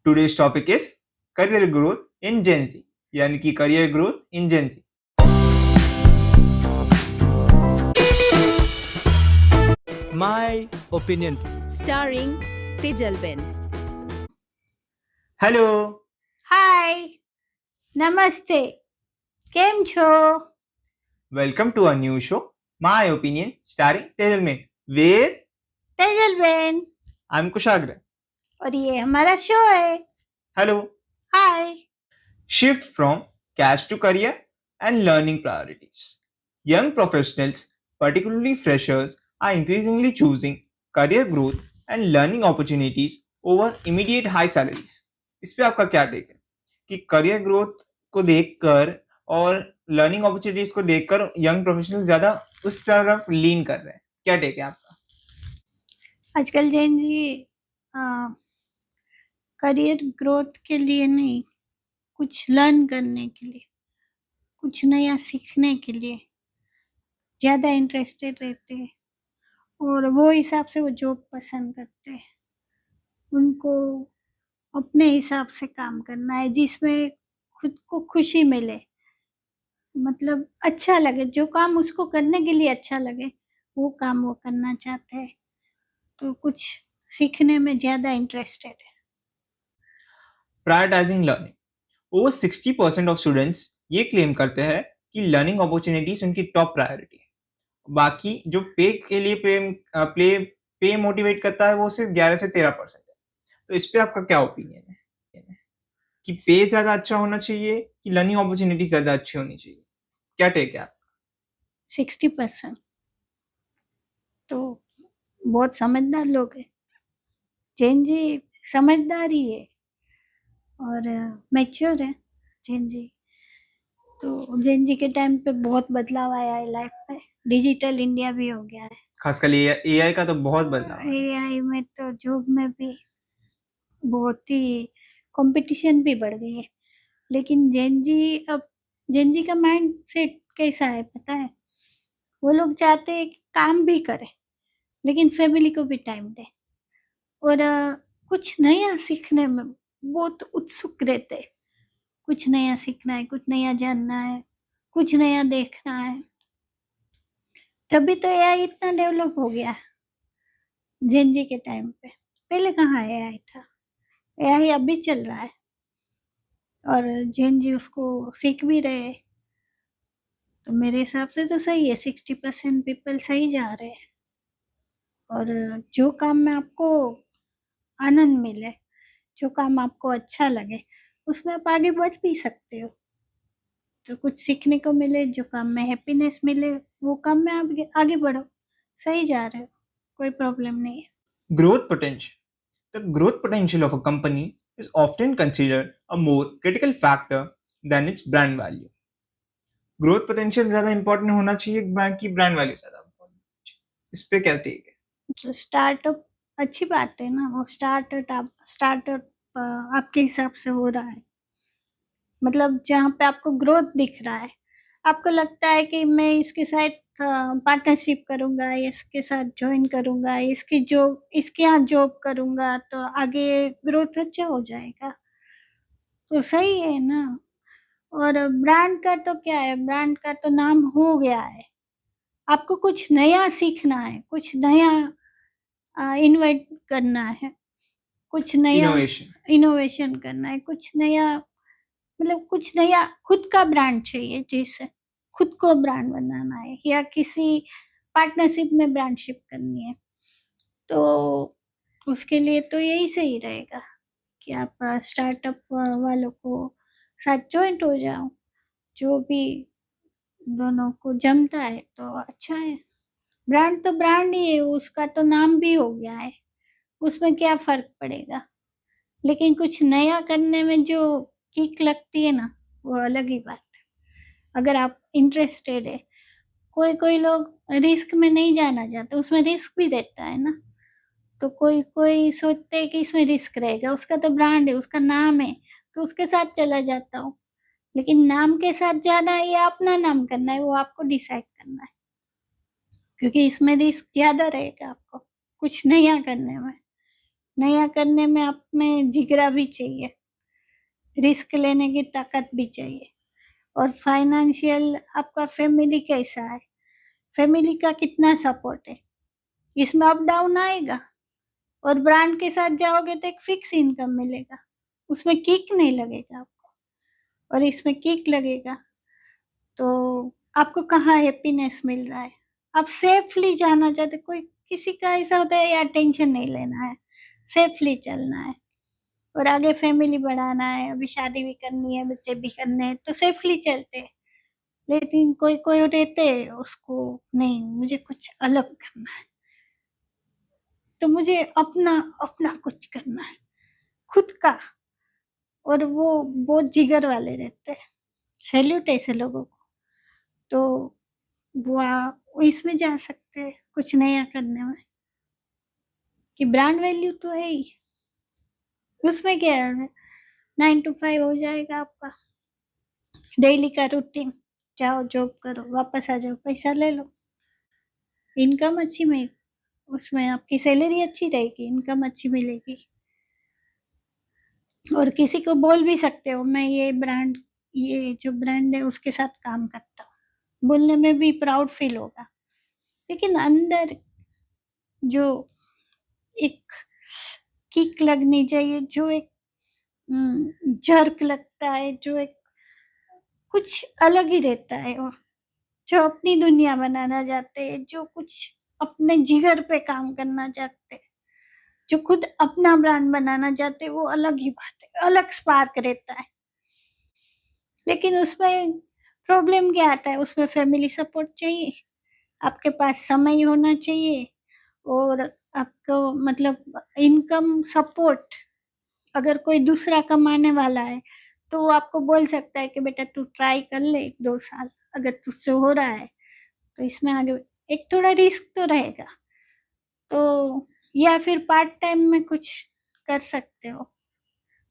Today's topic is career growth in Gen Z, यानी कि career growth in Gen Z. My opinion. Starring Tejal Ben. Hello, હાય નમસ્તે કેમ છો welcome to our new show, My Opinion, starring Tejal Ben, where Tejal Ben I'm Kushagra. और ये हमारा show है Hello. Hi Shift from cash to career and learning priorities. Young professionals, particularly freshers, are increasingly choosing career growth and learning opportunities over immediate high salaries. इस पे आपका क्या take है कि करियर ग्रोथ को देखकर और लर्निंग अपॉर्चुनिटीज को देखकर यंग प्रोफेशनल ज्यादा उस तरफ लीन कर रहे हैं? क्या टेक है आपका? आजकल जैन जी करियर ग्रोथ के लिए नहीं, कुछ लर्न करने के लिए, कुछ नया सीखने के लिए ज़्यादा इंटरेस्टेड रहते हैं और वो हिसाब से वो जॉब पसंद करते हैं। उनको अपने हिसाब से काम करना है जिसमें खुद को खुशी मिले, मतलब अच्छा लगे, जो काम उसको करने के लिए अच्छा लगे वो काम वो करना चाहते हैं, तो कुछ सीखने में ज़्यादा इंटरेस्टेड है। Prioritising learning. Over 60% of students ये क्लेम करते हैं कि लर्निंग अपॉर्चुनिटीज उनकी टॉप प्रायोरिटी है. बाकी जो पे के लिए पे मोटिवेट करता है वो सिर्फ 11 से 13% है. तो इस पे आपका क्या ओपिनियन है कि पे ज्यादा अच्छा होना चाहिए कि लर्निंग अपॉर्चुनिटी ज्यादा अच्छी होनी चाहिए? क्या टेक है आपका? 60% तो बहुत समझदार लोग हैं। जैन जी समझदार ही है और मैच्योर है जैन जी। तो जैन जी के टाइम पे बहुत बदलाव आया है लाइफ में, डिजिटल इंडिया भी हो गया है। खासकर एआई का तो बहुत बदलाव है. एआई में तो जॉब में भी बहुत ही कंपटीशन भी बढ़ गई है। लेकिन जैन जी का माइंड सेट कैसा है पता है? वो लोग चाहते हैं कि काम भी करें लेकिन फैमिली को भी टाइम दे और कुछ नया सीखने में बहुत उत्सुक रहते हैं। कुछ नया सीखना है, कुछ नया जानना है, कुछ नया देखना है। तभी तो एआई इतना डेवलप हो गया जैन जी के टाइम पे। पहले कहाँ एआई था? एआई अभी चल रहा है और जैन जी उसको सीख भी रहे हैं। तो मेरे हिसाब से तो सही है, 60% पीपल सही जा रहे हैं। और जो काम में आपको आनंद मिले, जो काम आपको अच्छा लगे, उसमें आप आगे बढ़ भी सकते हो। तो कुछ सीखने को मिले, जो काम में हैप्पीनेस मिले, वो काम में आप आगे बढ़ो। सही जा रहे हो, कोई प्रॉब्लम नहीं है। Growth potential. The growth potential of a company is often considered a more critical factor than its brand value. Growth potential ज्यादा इंपॉर्टेंट होना चाहिए कि ब्रांड वैल्यू ज्यादा इंपॉर्टेंट? इस पे क्या टेक है? तो स्टार्टअप अच्छी बात है ना, वो स्टार्टअप आपके हिसाब से हो रहा है, मतलब जहाँ पे आपको ग्रोथ दिख रहा है, आपको लगता है कि मैं इसके साथ पार्टनरशिप करूँगा, इसके साथ ज्वाइन करूँगा, इसके यहाँ जॉब करूँगा तो आगे ग्रोथ अच्छा हो जाएगा, तो सही है ना। और ब्रांड का तो क्या है, ब्रांड का तो नाम हो गया है। आपको कुछ नया सीखना है, कुछ नया इन्वाइट करना है, कुछ नया इनोवेशन करना है, कुछ नया, मतलब कुछ नया खुद का ब्रांड चाहिए, जैसे खुद को ब्रांड बनाना है या किसी पार्टनरशिप में ब्रांडशिप करनी है, तो उसके लिए तो यही सही रहेगा कि आप स्टार्टअप वालों को साथ जॉइंट हो जाओ। जो भी दोनों को जमता है तो अच्छा है। ब्रांड तो ब्रांड ही है, उसका तो नाम भी हो गया है, उसमें क्या फर्क पड़ेगा। लेकिन कुछ नया करने में जो किक लगती है ना, वो अलग ही बात है। अगर आप इंटरेस्टेड है, कोई लोग रिस्क में नहीं जाना चाहते, उसमें रिस्क भी रहता है ना। तो कोई सोचते है कि इसमें रिस्क रहेगा, उसका तो ब्रांड है, उसका नाम है, तो उसके साथ चला जाता हूँ। लेकिन नाम के साथ जाना है या अपना नाम करना है, वो आपको डिसाइड करना है, क्योंकि इसमें रिस्क ज़्यादा रहेगा आपको कुछ नया करने में। नया करने में आप में जिगरा भी चाहिए, रिस्क लेने की ताकत भी चाहिए। और फाइनेंशियल आपका फैमिली कैसा है, फैमिली का कितना सपोर्ट है, इसमें अप डाउन आएगा। और ब्रांड के साथ जाओगे तो एक फिक्स इनकम मिलेगा, उसमें किक नहीं लगेगा आपको, और इसमें किक लगेगा। तो आपको कहाँ हैप्पीनेस मिल रहा है, आप सेफली जाना चाहते। कोई किसी का ऐसा होता है यार टेंशन नहीं लेना है, सेफली चलना है, और आगे फैमिली बढ़ाना है, अभी शादी भी करनी है, बच्चे भी करने हैं, तो सेफली चलते हैं। लेकिन कोई कोई रहते हैं उसको नहीं, मुझे कुछ अलग करना है, तो मुझे अपना अपना कुछ करना है, खुद का। और वो बहुत जिगर वाले रहते हैं, सैल्यूट ऐसे लोगों को। तो वो इसमें जा सकते हैं कुछ नया करने में, कि ब्रांड वैल्यू तो है ही, उसमें क्या है, 9 to 5 हो जाएगा आपका, डेली का रूटीन, जाओ जॉब करो, वापस आ जाओ, पैसा ले लो, इनकम अच्छी में, उसमें आपकी सैलरी अच्छी रहेगी, इनकम अच्छी मिलेगी। और किसी को बोल भी सकते हो मैं ये जो ब्रांड है उसके साथ काम करता हूँ, बोलने में भी प्राउड फील होगा। लेकिन अंदर जो एक किक लगनी चाहिए, जो एक जर्क लगता है, जो एक कुछ अलग ही रहता है, वो जो अपनी दुनिया बनाना चाहते हैं, जो कुछ अपने जिगर पे काम करना चाहते हैं, जो खुद अपना ब्रांड बनाना चाहते हैं, वो अलग ही बात है, अलग स्पार्क रहता है। लेकिन उसमें प्रॉब्लम क्या आता है, उसमें फैमिली सपोर्ट चाहिए, आपके पास समय होना चाहिए, और आपको मतलब इनकम सपोर्ट। अगर कोई दूसरा कमाने वाला है तो वो आपको बोल सकता है कि बेटा तू ट्राई कर ले 1-2 साल, अगर तुझसे हो रहा है तो इसमें आगे। एक थोड़ा रिस्क तो रहेगा, तो या फिर पार्ट टाइम में कुछ कर सकते हो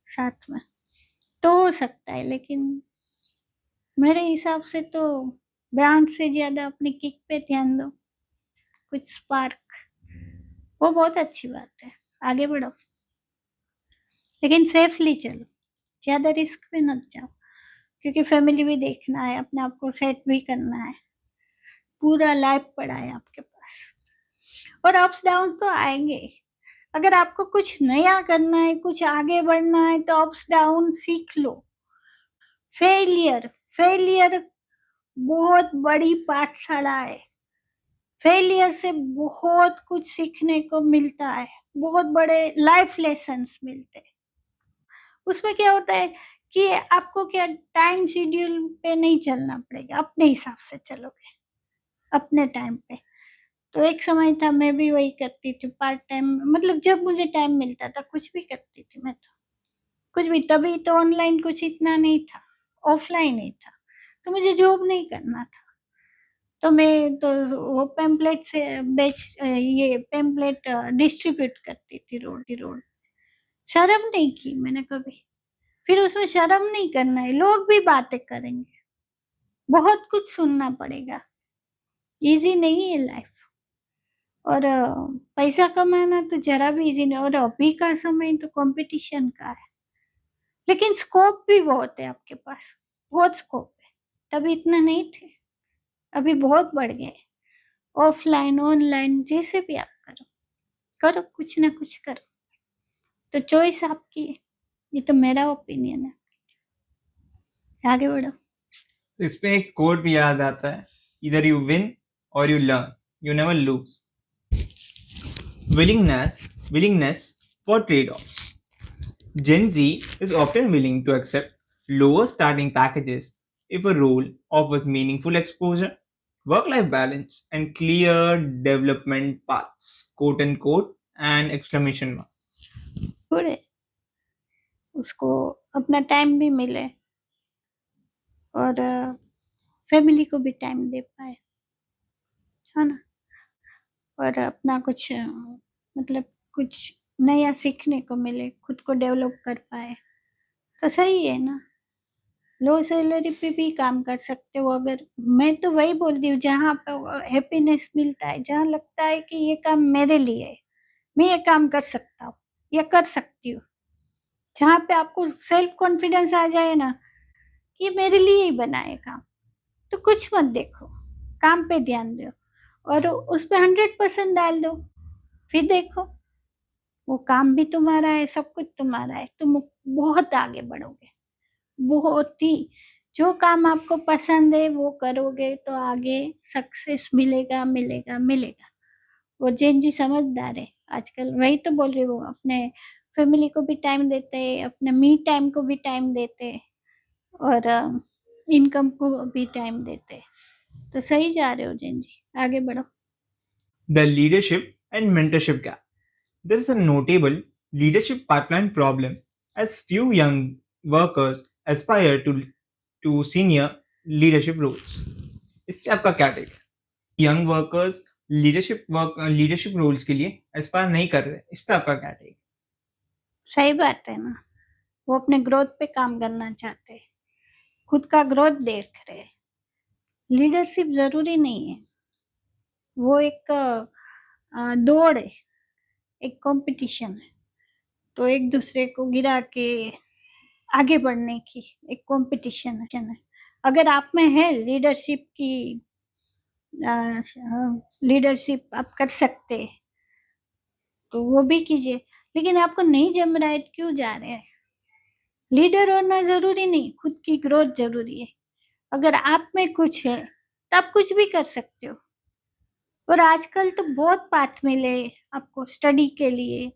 साथ में, तो हो सकता है। लेकिन मेरे हिसाब से तो ब्रांड से ज्यादा अपनी किक पे ध्यान दो, कुछ स्पार्क, वो बहुत अच्छी बात है, आगे बढ़ो, लेकिन सेफली चलो, ज्यादा रिस्क पे मत जाओ, क्योंकि फैमिली भी देखना है, अपने आप को सेट भी करना है, पूरा लाइफ पड़ा है आपके पास। और अप्स डाउन तो आएंगे, अगर आपको कुछ नया करना है, कुछ आगे बढ़ना है, तो अप्स डाउन सीख लो। फेलियर फेलियर बहुत बड़ी पाठशाला है, फेलियर से बहुत कुछ सीखने को मिलता है, बहुत बड़े लाइफ लेसन्स मिलते हैं। उसमें क्या होता है कि आपको क्या टाइम शेड्यूल पे नहीं चलना पड़ेगा, अपने हिसाब से चलोगे, अपने टाइम पे। तो एक समय था मैं भी वही करती थी, पार्ट टाइम, मतलब जब मुझे टाइम मिलता था कुछ भी करती थी मैं, तो कुछ भी। तभी तो ऑनलाइन कुछ इतना नहीं था, ऑफलाइन ही था, तो मुझे जॉब नहीं करना था, तो मैं तो वो पैम्पलेट से ये पैम्पलेट डिस्ट्रीब्यूट करती थी रोड। शर्म नहीं की मैंने कभी, फिर उसमें शर्म नहीं करना है, लोग भी बातें करेंगे, बहुत कुछ सुनना पड़ेगा, इजी नहीं है लाइफ। और पैसा कमाना तो जरा भी इजी नहीं, और अभी का समय तो कंपटीशन का है, लेकिन स्कोप भी बहुत है आपके पास, बहुत स्कोप है, तभी इतना नहीं थे, अभी बहुत बढ़ गए। ऑफलाइन ऑनलाइन जैसे भी आप करो, करो कुछ ना कुछ करो, तो चॉइस आपकी है, ये तो मेरा ओपिनियन है, आगे बढ़ो। तो इस पे एक कोट भी याद आता है, इधर यू विन और you learn, you never lose. Willingness for trade-offs. Gen Z is often willing to accept lower starting packages if a role offers meaningful exposure, work-life balance, and clear development paths, quote unquote, and exclamation mark. Good है, उसको अपना time भी मिले, और family को भी time दे पाए, है ना, और अपना कुछ मतलब कुछ नया सीखने को मिले, खुद को डेवलप कर पाए, तो सही है ना। लो सैलरी पे भी काम कर सकते हो, अगर मैं तो वही बोलती हूँ जहाँ पे हैप्पीनेस मिलता है, जहाँ लगता है कि ये काम मेरे लिए है, मैं ये काम कर सकता हूँ, या कर सकती हूँ। जहाँ पे आपको सेल्फ कॉन्फिडेंस आ जाए ना कि मेरे लिए ही बना है काम, तो कुछ मत देखो, काम पे ध्यान दो और उस पे 100% डाल दो। फिर देखो, वो काम भी तुम्हारा है, सब कुछ तुम्हारा है, तुम बहुत आगे बढ़ोगे, बहुत ही। जो काम आपको पसंद है वो करोगे तो आगे सक्सेस मिलेगा मिलेगा मिलेगा। वो जैन जी समझदार है आजकल, वही तो बोल रही हूँ, अपने फैमिली को भी टाइम देते हैं, अपने मी टाइम को भी टाइम देते हैं और इनकम को भी टाइम देते हैं। तो सही जा रहे हो जैन जी, आगे बढ़ो। The leadership and mentorship gap. There is a notable leadership pipeline problem as few young workers aspire to senior leadership roles. इस पे आपका क्या टेक है? यंग वर्कर्स लीडरशिप रोल्स के लिए एस्पायर नहीं कर रहे, इस पे आपका क्या टेक है? सही बात है ना, वो अपने ग्रोथ पे काम करना चाहते हैं, खुद का ग्रोथ देख रहे हैं। लीडरशिप जरूरी नहीं है, वो एक दौड़ है, एक कंपटीशन है। तो एक दूसरे को गिरा के आगे बढ़ने की एक कंपटीशन है। अगर आप में है लीडरशिप की, लीडरशिप आप कर सकते हैं तो वो भी कीजिए, लेकिन आपको नहीं जम रहा है तो क्यों जा रहे हैं? लीडर होना जरूरी नहीं, खुद की ग्रोथ जरूरी है। अगर आप में कुछ है तो आप कुछ भी कर सकते हो। और आजकल तो बहुत पाथ मिले आपको स्टडी के लिए,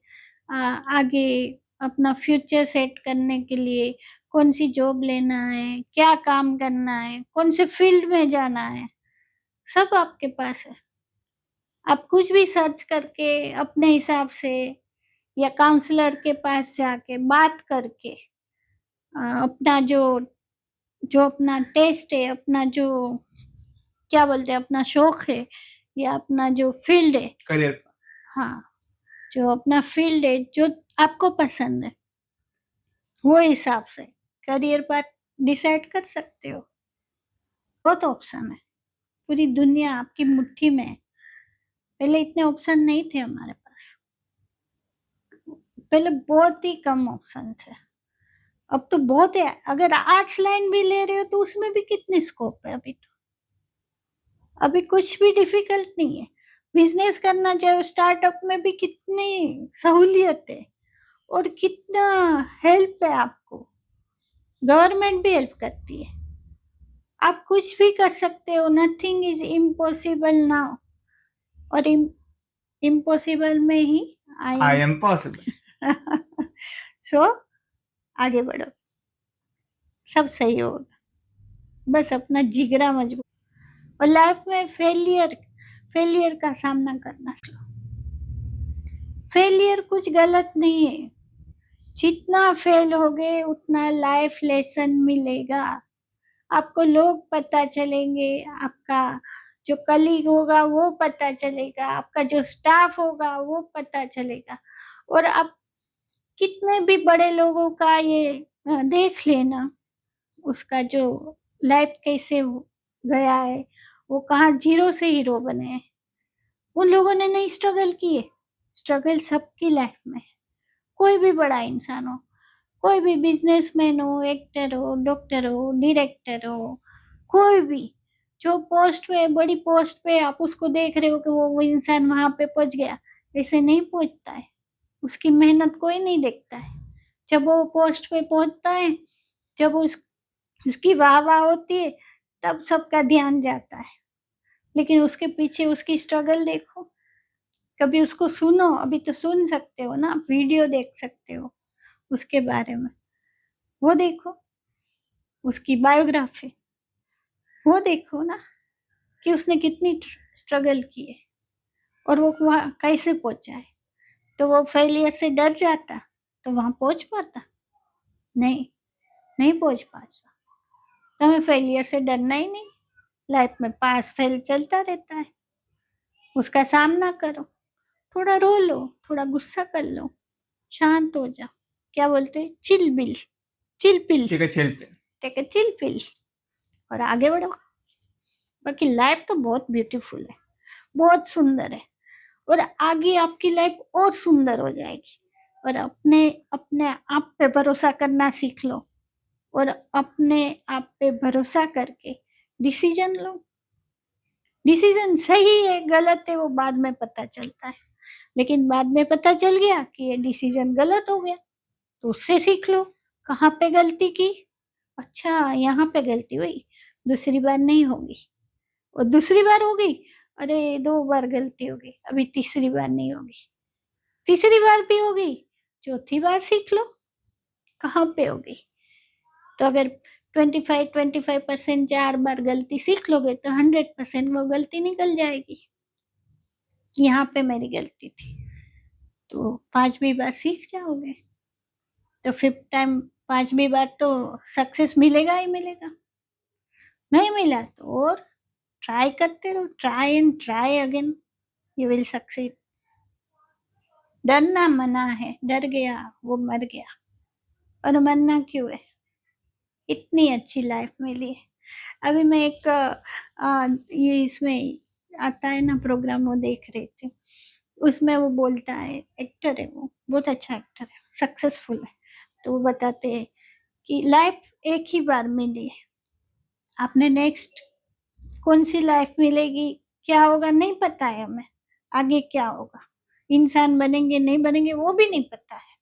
आगे अपना फ्यूचर सेट करने के लिए, कौन सी जॉब लेना है, क्या काम करना है, कौन से फील्ड में जाना है, सब आपके पास है। आप कुछ भी सर्च करके अपने हिसाब से या काउंसलर के पास जाके बात करके अपना जो जो अपना टेस्ट है, अपना जो क्या बोलते हैं, अपना शौक है या अपना जो फील्ड है, करियर हाँ, जो अपना फील्ड है जो आपको पसंद है, वो हिसाब से करियर पाथ डिसाइड कर सकते हो। बहुत ऑप्शन है, पूरी दुनिया आपकी मुट्ठी में है। पहले इतने ऑप्शन नहीं थे हमारे पास, पहले बहुत ही कम ऑप्शन थे, अब तो बहुत है। अगर आर्ट्स लाइन भी ले रहे हो तो उसमें भी कितने स्कोप है। अभी कुछ भी डिफिकल्ट नहीं है। बिजनेस करना चाहे स्टार्टअप में भी कितनी सहूलियत है और कितना हेल्प है आपको, गवर्नमेंट भी हेल्प करती है। आप कुछ भी कर सकते हो, नथिंग इज इम्पॉसिबल नाउ, और इम्पॉसिबल में ही आई एम पॉसिबल। सो आगे बढ़ो, सब सही होगा, बस अपना जिगरा मजबूत। और लाइफ में फेलियर का सामना करना, फेलियर कुछ गलत नहीं है। जितना फेल होगे उतना लाइफ लेसन मिलेगा। आपको लोग पता चलेंगे, आपका जो कलीग होगा वो पता चलेगा, आपका जो स्टाफ होगा वो पता चलेगा। और आप कितने भी बड़े लोगों का ये देख लेना, उसका जो लाइफ कैसे गया है, वो कहाँ जीरो से हीरो बने हैं। उन लोगों ने नहीं स्ट्रगल किए, स्ट्रगल सबकी लाइफ में है। कोई भी बड़ा इंसान हो, कोई भी बिजनेसमैन हो, एक्टर हो, डॉक्टर हो, डायरेक्टर हो, कोई भी जो पोस्ट पे, बड़ी पोस्ट पे आप उसको देख रहे हो कि वो इंसान वहां पे पहुंच गया, ऐसे नहीं पहुंचता है। उसकी मेहनत कोई नहीं देखता है। जब वो पोस्ट पे पहुंचता है, जब उसकी वाह वाह होती है, तब सबका ध्यान जाता है। लेकिन उसके पीछे उसकी स्ट्रगल देखो, कभी उसको सुनो, अभी तो सुन सकते हो ना, वीडियो देख सकते हो उसके बारे में, वो देखो, उसकी बायोग्राफी वो देखो ना कि उसने कितनी स्ट्रगल की है और वो वहाँ कैसे पहुंचा है। तो वो फेलियर से डर जाता तो वहां पहुंच पाता? नहीं पहुंच पाता। तो हमें फेलियर से डरना ही नहीं, लाइफ में पास फेल चलता रहता है, उसका सामना करो, थोड़ा रो लो, थोड़ा गुस्सा कर लो, शांत हो जाओ, क्या बोलते हैं, chill pill, take a chill pill, और आगे बढ़ो। बाकी लाइफ तो बहुत ब्यूटीफुल है, बहुत सुंदर है, और आगे आपकी लाइफ और सुंदर हो जाएगी। और अपने अपने आप पे भरोसा करना सीख लो और अपने आप पे भरोसा करके डिसीजन लो। डिसीजन सही है गलत है वो बाद में पता चलता है, लेकिन बाद में पता चल गया कि ये डिसीजन गलत हो गया तो उससे सीख लो कहाँ पे गलती की। अच्छा यहाँ पे गलती हुई, दूसरी बार नहीं होगी। और दूसरी बार हो गई, अरे 2 बार गलती हो गई, अभी तीसरी बार नहीं होगी। तीसरी बार भी हो गई, चौथी बार सीख लो कहाँ पे होगी। तो अगर 25% 4 बार गलती सीख लोगे तो 100% वो गलती निकल जाएगी। यहाँ पे मेरी गलती थी, तो 5वीं बार सीख जाओगे। तो 5th टाइम 5वीं बार तो सक्सेस मिलेगा ही मिलेगा। नहीं मिला तो और ट्राई करते रहो, try and try again, you will succeed. डरना मना है, डर गया वो मर गया, और मरना क्यों है, इतनी अच्छी लाइफ मिली है। अभी मैं एक ये इसमें आता है ना प्रोग्राम, वो देख रही थी, उसमें वो बोलता है, एक्टर है वो, बहुत अच्छा एक्टर है, सक्सेसफुल है। तो वो बताते हैं कि लाइफ एक ही बार मिली है, आपने नेक्स्ट कौन सी लाइफ मिलेगी, क्या होगा नहीं पता है हमें, आगे क्या होगा, इंसान बनेंगे नहीं बनेंगे वो भी नहीं पता है।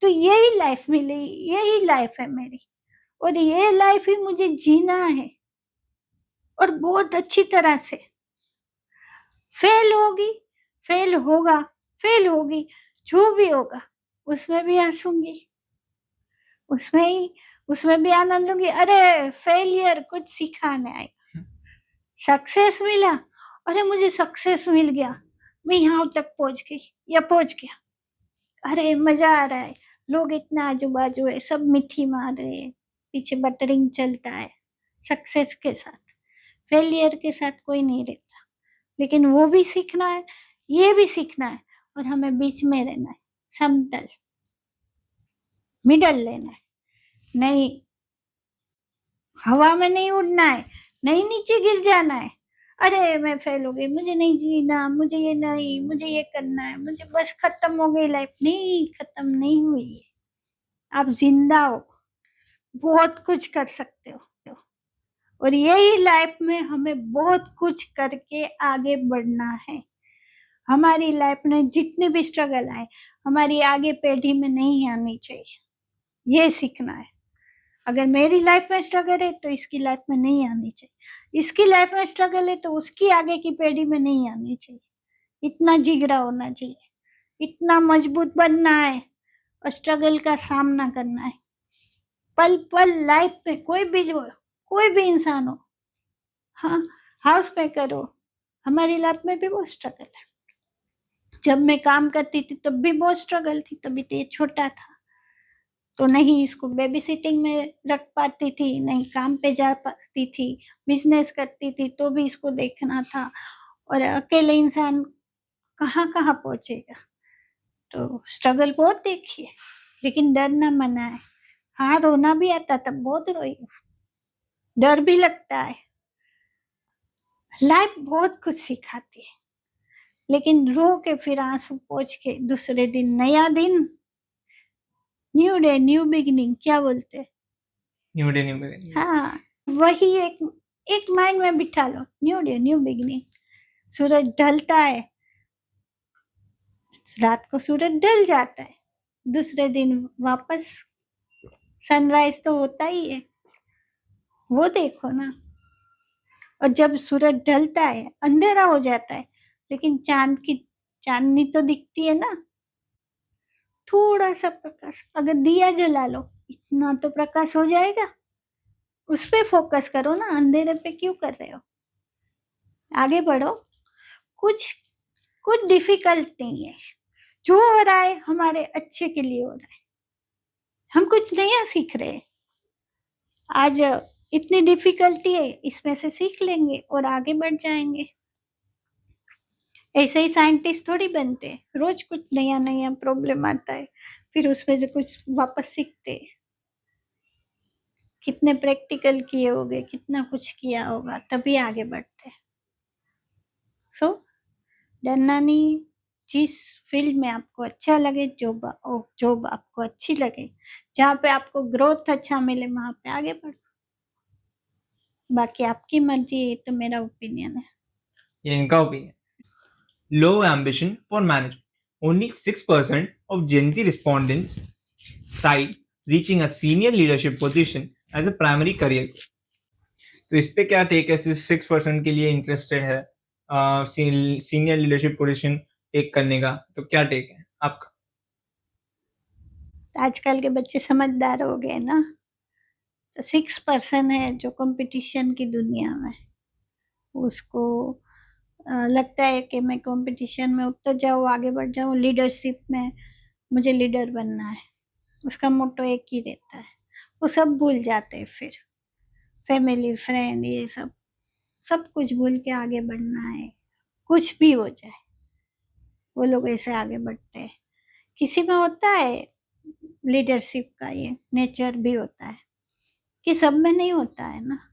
तो यही लाइफ मिली, यही लाइफ है मेरी, और ये लाइफ ही मुझे जीना है, और बहुत अच्छी तरह से। फेल होगी, फेल होगा, फेल होगी, जो भी होगा उसमें भी हंसूंगी, उसमें भी आनंद लूंगी। अरे फेलियर कुछ सिखाने आए, सक्सेस मिला, अरे मुझे सक्सेस मिल गया, मैं यहाँ तक पहुंच गई या पहुंच गया, अरे मजा आ रहा है, लोग इतना आजू बाजू है, सब मिठी मार रहे हैं, पीछे बटरिंग चलता है। सक्सेस के साथ फेलियर के साथ कोई नहीं रहता, लेकिन वो भी सीखना है, ये भी सीखना है, और हमें बीच में रहना है, समतल मिडल लेना है। नहीं हवा में नहीं उड़ना है, नहीं नीचे गिर जाना है, अरे मैं फेल हो गई, मुझे नहीं जीना, मुझे ये नहीं, मुझे ये करना है, मुझे बस खत्म हो गई लाइफ। नहीं, खत्म नहीं हुई है, आप जिंदा हो, बहुत कुछ कर सकते हो, और यही लाइफ में हमें बहुत कुछ करके आगे बढ़ना है। हमारी लाइफ में जितने भी स्ट्रगल आए, हमारी आगे पीढ़ी में नहीं आनी चाहिए, ये सीखना है। अगर मेरी लाइफ में स्ट्रगल है तो इसकी लाइफ में नहीं आनी चाहिए, इसकी लाइफ में स्ट्रगल है तो उसकी आगे की पीढ़ी में नहीं आनी चाहिए। इतना जिगरा होना चाहिए, इतना मजबूत बनना है, और स्ट्रगल का सामना करना है। पल पल लाइफ में कोई भी इंसान हो, हाँ हाउस मेकर हो, हमारी लाइफ में भी बहुत स्ट्रगल है। जब मैं काम करती थी तब भी बहुत स्ट्रगल थी, तभी तो ये छोटा था, तो नहीं इसको बेबी सिटिंग में रख पाती थी, नहीं काम पे जा पाती थी, बिजनेस करती थी तो भी इसको देखना था, और अकेले इंसान कहाँ कहाँ पहुंचेगा। तो स्ट्रगल बहुत देखी है, लेकिन डरना मना है। हाँ रोना भी आता, तब बहुत रोई, डर भी लगता है। लाइफ बहुत कुछ सिखाती है, लेकिन रो के फिर आंसू पोंछ के दूसरे दिन नया दिन, न्यू डे न्यू बिगिनिंग, क्या बोलते हैं, न्यू डे न्यू बिगिनिंग। हाँ वही एक माइंड में बिठा लो, न्यू डे न्यू बिगिनिंग। सूरज ढलता है, रात को सूरज ढल जाता है, दूसरे दिन वापस सनराइज तो होता ही है, वो देखो ना। और जब सूरज ढलता है अंधेरा हो जाता है, लेकिन चांदनी तो दिखती है ना, थोड़ा सा प्रकाश, अगर दिया जला लो इतना तो प्रकाश हो जाएगा, उस पे फोकस करो ना, अंधेरे पे क्यों कर रहे हो। आगे बढ़ो, कुछ डिफिकल्ट नहीं है, जो हो रहा है हमारे अच्छे के लिए हो रहा है, हम कुछ नया सीख रहे हैं। आज इतनी डिफिकल्टी है, इसमें से सीख लेंगे और आगे बढ़ जाएंगे। ऐसे ही साइंटिस्ट थोड़ी बनते हैं, रोज कुछ नया नया प्रॉब्लम आता है, फिर उसमें से कुछ वापस सीखते हैं। कितने प्रैक्टिकल किए होंगे, कितना कुछ किया होगा, तभी आगे बढ़ते हैं। सो डरना नहीं, जिस फील्ड में आपको अच्छा लगे, जॉब आपको अच्छी लगे, जहाँ पे आपको ग्रोथ अच्छा मिले, वहाँ पे आगे बढ़ो। बाकी आपकी मर्जी, ये तो मेरा ओपिनियन है। ये इनका opinion. Low ambition for management. Only 6% of Gen Z respondents cite reaching a senior leadership position as a primary career goal. तो इस पे क्या टेक है? 6% के लिए इंटरेस्टेड है सीनियर लीडरशिप पोजीशन टेक करने का, तो क्या टेक है आपका? आजकल के बच्चे समझदार हो गए ना, तो 6% है जो कंपटीशन की दुनिया में, उसको लगता है कि मैं कंपटीशन में उतर जाऊँ, आगे बढ़ जाऊँ, लीडरशिप में मुझे लीडर बनना है। उसका मोटो एक ही रहता है। वो सब भूल जाते हैं फिर, फैमिली, फ्रेंड, ये सब कुछ भूल के आगे बढ़ना है। कुछ भी हो जाए, वो लोग ऐसे आगे बढ़ते हैं। किसी में होता है लीडरशिप का ये नेचर भी होता है, कि सब में नहीं होता है ना।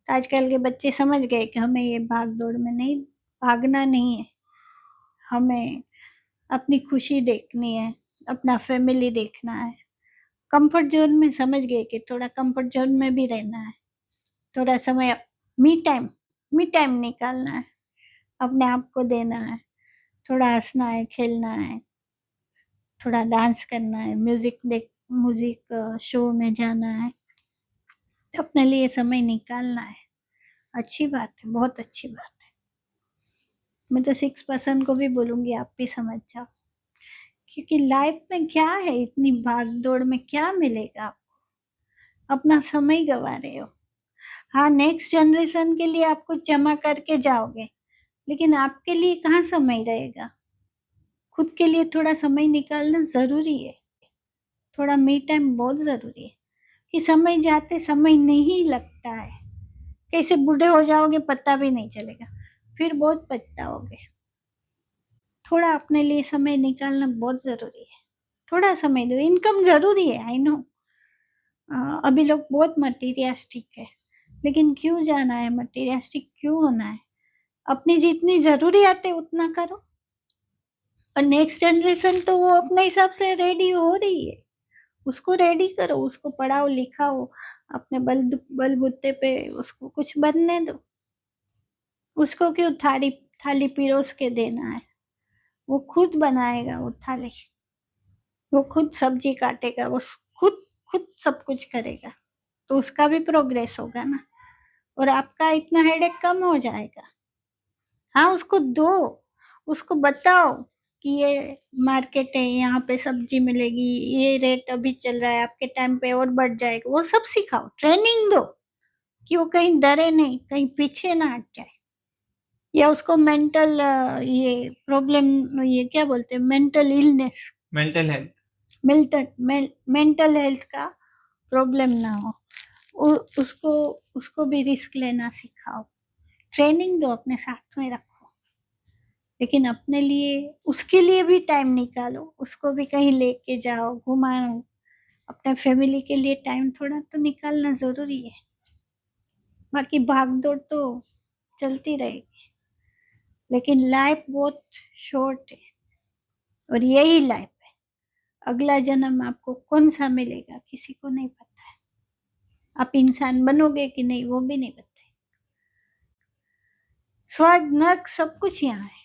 तो आजकल के बच्चे समझ गए कि हमें ये भाग दौड़ में नहीं भागना नहीं है, हमें अपनी खुशी देखनी है, अपना फैमिली देखना है। कंफर्ट जोन में समझ गए कि थोड़ा कंफर्ट जोन में भी रहना है, थोड़ा समय मी टाइम निकालना है, अपने आप को देना है, थोड़ा हंसना है, खेलना है, थोड़ा डांस करना है, म्यूजिक शो में जाना है, तो अपने लिए समय निकालना है। अच्छी बात है, बहुत अच्छी बात है। मैं तो 6% को भी बोलूँगी आप भी समझ जाओ, क्योंकि लाइफ में क्या है, इतनी भाग दौड़ में क्या मिलेगा आपको? अपना समय गवा रहे हो। हाँ, नेक्स्ट जनरेशन के लिए आप कुछ जमा करके जाओगे, लेकिन आपके लिए कहाँ समय रहेगा? खुद के लिए थोड़ा समय निकालना ज़रूरी है, थोड़ा मी टाइम बहुत ज़रूरी है, कि समय जाते समय नहीं लगता है। कैसे बूढ़े हो जाओगे पता भी नहीं चलेगा, फिर बहुत पछताओगे। थोड़ा अपने लिए समय निकालना बहुत ज़रूरी है। थोड़ा समय दो, इनकम ज़रूरी है, आई नो। अभी लोग बहुत मटीरियलिस्टिक है, लेकिन क्यों जाना है मटीरियलिस्टिक, क्यों होना है? अपनी जितनी ज़रूरियात है उतना करो। और नेक्स्ट जनरेशन तो वो अपने हिसाब से रेडी हो रही है, उसको रेडी करो, उसको पढ़ाओ लिखाओ, अपने बलबूते पे उसको कुछ बनने दो। उसको क्यों थाली पिरोस के देना है? वो खुद बनाएगा वो थाली, वो खुद सब्जी काटेगा, वो खुद सब कुछ करेगा, तो उसका भी प्रोग्रेस होगा ना, और आपका इतना हेडेक कम हो जाएगा। हाँ, उसको दो, उसको बताओ कि ये मार्केट है, यहाँ पे सब्जी मिलेगी, ये रेट अभी चल रहा है, आपके टाइम पे और बढ़ जाएगा, वो सब सिखाओ, ट्रेनिंग दो, कि वो कहीं डरे नहीं, कहीं पीछे ना हट जाए। या उसको मेंटल ये प्रॉब्लम, ये क्या बोलते हैं, mental illness, mental health, mental health का प्रॉब्लम ना हो, उसको भी रिस्क लेना सिखाओ। ट्रेनिंग दो, अपने साथ में रखो, लेकिन अपने लिए, उसके लिए भी टाइम निकालो, उसको भी कहीं लेके जाओ, घुमाओ। अपने फैमिली के लिए टाइम थोड़ा तो निकालना ज़रूरी है। बाकी भाग दौड़ तो चलती रहेगी, लेकिन लाइफ बहुत शॉर्ट है, और यही लाइफ है। अगला जन्म आपको कौन सा मिलेगा किसी को नहीं पता है। आप इंसान बनोगे कि नहीं वो भी नहीं पता है। स्वर्ग नर्क सब कुछ यहाँ है,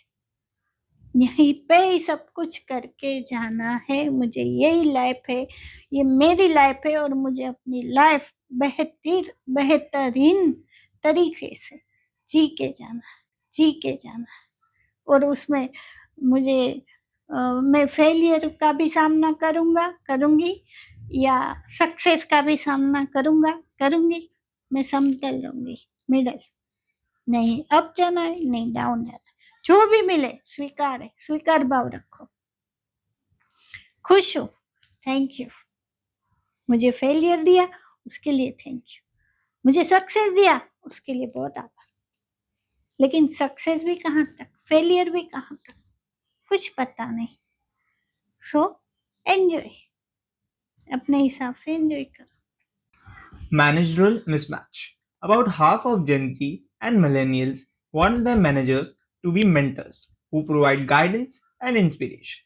यहीं पे ही सब कुछ करके जाना है। मुझे यही लाइफ है, ये मेरी लाइफ है, और मुझे अपनी लाइफ बेहतरीन तरीके से जी के जाना। और उसमें मुझे मैं फेलियर का भी सामना करूँगी, या सक्सेस का भी सामना करूँगी। मैं समतल रहूँगी, मिडल, नहीं अप जाना है, नहीं डाउन जाना है। जो भी मिले स्वीकार है, स्वीकार भाव रखो। खुश हो, थैंक यू। मुझे फेलियर दिया उसके लिए थैंक यू, मुझे सक्सेस दिया उसके लिए बहुत आभार। लेकिन सक्सेस भी कहाँ तक, फेलियर भी कहाँ तक, कुछ पता नहीं। सो एंजॉय, अपने हिसाब से एंजॉय करो। managerial mismatch. About half of Gen Z and millennials want their managers to be mentors who provide guidance and inspiration.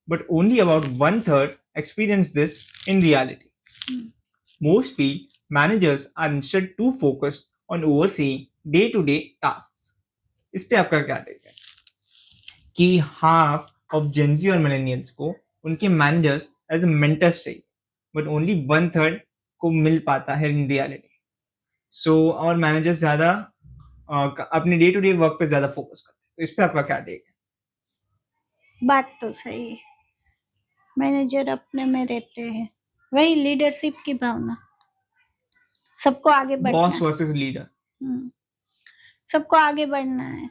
But only about one third experience this in reality. Most feel managers are instead too focused on overseeing day to day tasks. इस पे आपका क्या take है कि half of Gen Z और millennials को उनके managers as a mentors चाहिए बट ओनली वन थर्ड को मिल पाता है इन रियलिटी सो और मैनेजर्स ज़्यादा अपने डे टू डे वर्क पे ज़्यादा फोकस करते हैं तो इस पे आपका क्या टेक है बात तो सही है। मैनेजर अपने में रहते हैं, वही लीडरशिप की भावना, सबको आगे बढ़ना बॉस है। वर्सेस लीडर सबको आगे बढ़ना है।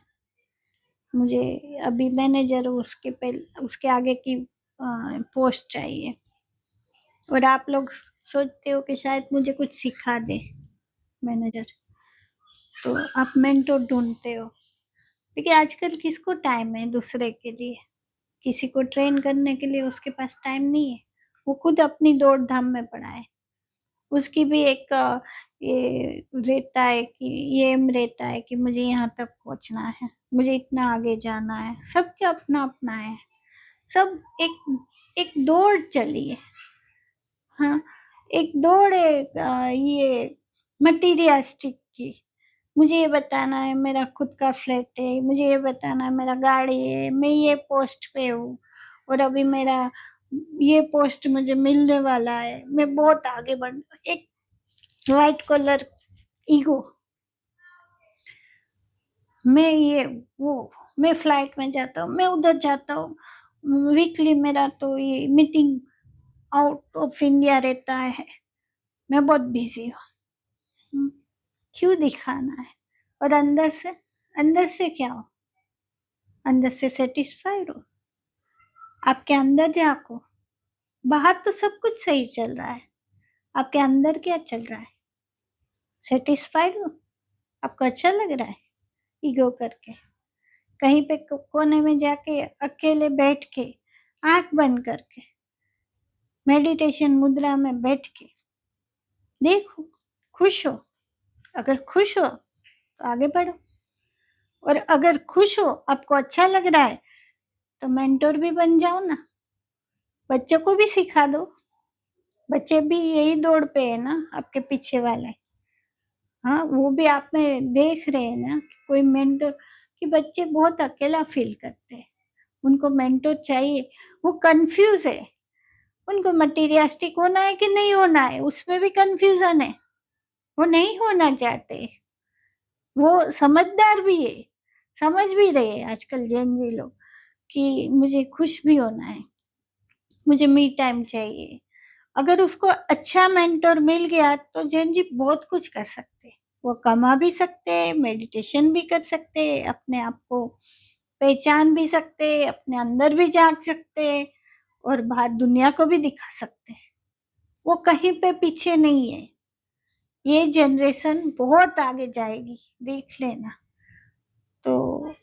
मुझे अभी मैनेजर उसके आगे की पोस्ट चाहिए और आप लोग सोचते हो कि शायद मुझे कुछ सिखा दे मैनेजर, तो आप मेंटोर ढूंढते हो। क्योंकि आजकल किसको टाइम है दूसरे के लिए, किसी को ट्रेन करने के लिए उसके पास टाइम नहीं है। वो खुद अपनी दौड़ धाम में पड़ा है। उसकी भी एक ये रहता है कि एम रहता है कि मुझे यहाँ तक पहुँचना है, मुझे इतना आगे जाना है। सबके अपना अपना है, सब एक दौड़ चली है। हाँ, एक दौड़ है ये मटीरियलिस्टिक की। मुझे ये बताना है मेरा खुद का फ्लैट है, मुझे ये बताना है मेरा गाड़ी है, मैं ये पोस्ट पे हूँ और अभी मेरा ये पोस्ट मुझे मिलने वाला है, मैं बहुत आगे बढ़। एक व्हाइट कॉलर ईगो, मैं फ्लाइट में जाता हूँ, मैं उधर जाता हूँ, वीकली मेरा तो ये मीटिंग आउट ऑफ इंडिया रहता है, मैं बहुत बिजी हूँ। क्यों दिखाना है? और अंदर से क्या हो? अंदर से सेटिस्फाइड हो? आपके अंदर झांको। बाहर तो सब कुछ सही चल रहा है, आपके अंदर क्या चल रहा है? सेटिस्फाइड हो? आपको अच्छा लग रहा है ईगो करके? कहीं पे कोने में जाके अकेले बैठ के आंख बंद करके मेडिटेशन मुद्रा में बैठ के देखो, खुश हो। अगर खुश हो तो आगे बढ़ो, और अगर खुश हो, आपको अच्छा लग रहा है, तो मेंटोर भी बन जाओ ना। बच्चों को भी सिखा दो, बच्चे भी यही दौड़ पे है ना, आपके पीछे वाले। हाँ, वो भी आप में देख रहे हैं ना कि कोई मेंटोर, कि बच्चे बहुत अकेला फील करते हैं, उनको मेंटोर चाहिए। वो कंफ्यूज है, उनको मटीरियलिस्टिक होना है कि नहीं होना है, उसमें भी कंफ्यूजन है। वो नहीं होना चाहते, वो समझदार भी है, समझ भी रहे हैं आजकल जेनजी लोग कि मुझे खुश भी होना है, मुझे मी टाइम चाहिए। अगर उसको अच्छा मेंटोर मिल गया तो जेनजी बहुत कुछ कर सकते, वो कमा भी सकते, मेडिटेशन भी कर सकते, अपने आप को पहचान भी सकते, अपने अंदर भी झांक सकते और बाहर दुनिया को भी दिखा सकते। वो कहीं पे पीछे नहीं है। ये जनरेशन बहुत आगे जाएगी, देख लेना। तो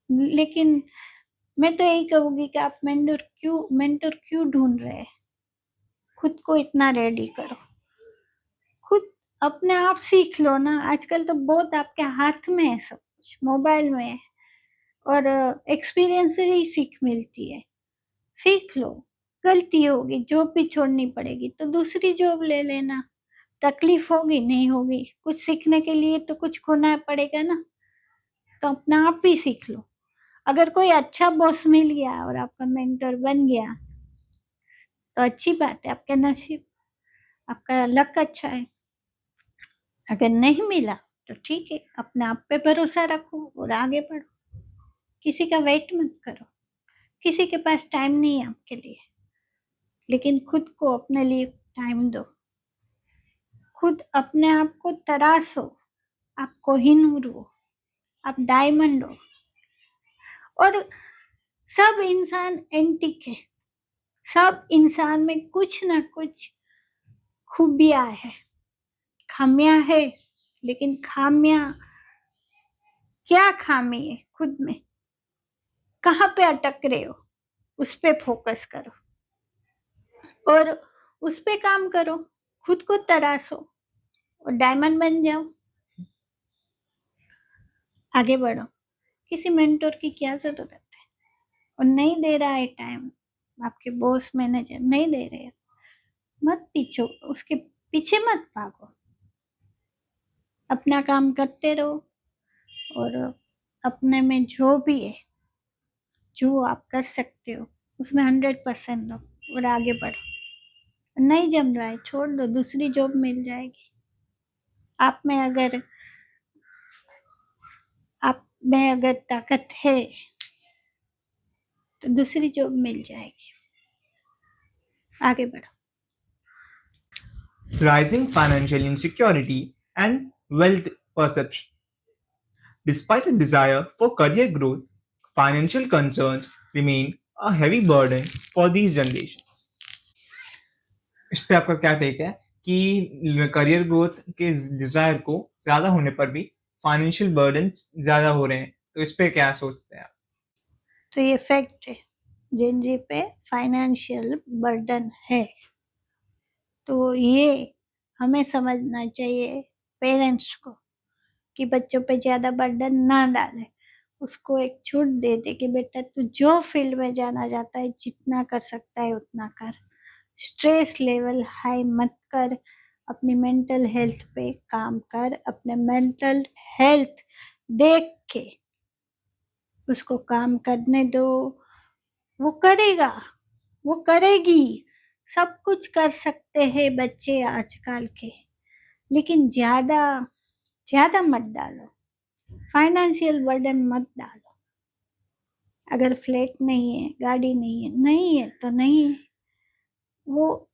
लेकिन मैं तो यही कहूंगी कि आप मेंटोर क्यों ढूंढ रहे हैं? खुद को इतना रेडी करो, खुद अपने आप सीख लो ना। आजकल तो बहुत आपके हाथ में है, सब कुछ मोबाइल में है, और एक्सपीरियंस से ही सीख मिलती है। सीख लो, गलती होगी, जॉब भी छोड़नी पड़ेगी तो दूसरी जॉब ले लेना। तकलीफ होगी, नहीं होगी, कुछ सीखने के लिए तो कुछ खोना पड़ेगा ना, तो अपना आप भी सीख लो। अगर कोई अच्छा बॉस मिल गया और आपका मेंटर बन गया तो अच्छी बात है, आपके नसीब, आपका लक अच्छा है। अगर नहीं मिला तो ठीक है, अपने आप पे भरोसा रखो और आगे बढ़ो। किसी का वेट मत करो, किसी के पास टाइम नहीं है आपके लिए, लेकिन खुद को अपने लिए टाइम दो। खुद अपने आप को तराशो, आप कोहिनूर हो, आप डायमंड हो। और सब इंसान एंटिक है, सब इंसान में कुछ ना कुछ खूबियां है, खामियां है। लेकिन खामियां, क्या खामी है खुद में, कहाँ पे अटक रहे हो, उस पे फोकस करो और उस पे काम करो। खुद को तराशो और डायमंड बन जाओ, आगे बढ़ो। किसी मेंटोर की क्या जरूरत है? और नहीं दे रहा है टाइम, आपके बॉस मैनेजर नहीं दे रहे, मत पीछो, उसके पीछे मत भागो, अपना काम करते रहो और अपने में जो भी है, जो आप कर सकते हो उसमें 100% दो और आगे बढ़ो। नहीं जम रहा है छोड़ दो, दूसरी जॉब मिल जाएगी। आप में अगर ताकत है तो दूसरी जॉब मिल जाएगी, आगे बढ़ो। Rising financial insecurity and wealth perception. Despite a desire for career growth, financial concerns remain a heavy burden for these generations. इस पे आपका क्या टेक है कि करियर ग्रोथ के डिजायर को ज्यादा होने पर भी फाइनेंशियल बर्डन ज्यादा हो रहे हैं, तो इस पे क्या सोचते हैं आप? तो ये फैक्ट है, जिन जी पे फाइनेंशियल बर्डन है, तो ये हमें समझना चाहिए पेरेंट्स को कि बच्चों पे ज़्यादा बर्डन ना डालें, उसको एक छूट दे दे कि बेटा तू जो फील्ड में जाना चाहता है, जितना कर सकता है उतना कर, स्ट्रेस लेवल हाई मत कर, अपनी मेंटल हेल्थ पे काम कर, अपने मेंटल हेल्थ देख के उसको काम करने दो, वो करेगा, वो करेगी, सब कुछ कर सकते हैं बच्चे आजकल के, लेकिन ज्यादा ज्यादा मत डालो, फाइनेंशियल बर्डन मत डालो। अगर फ्लैट नहीं है, गाड़ी नहीं है तो नहीं है, वो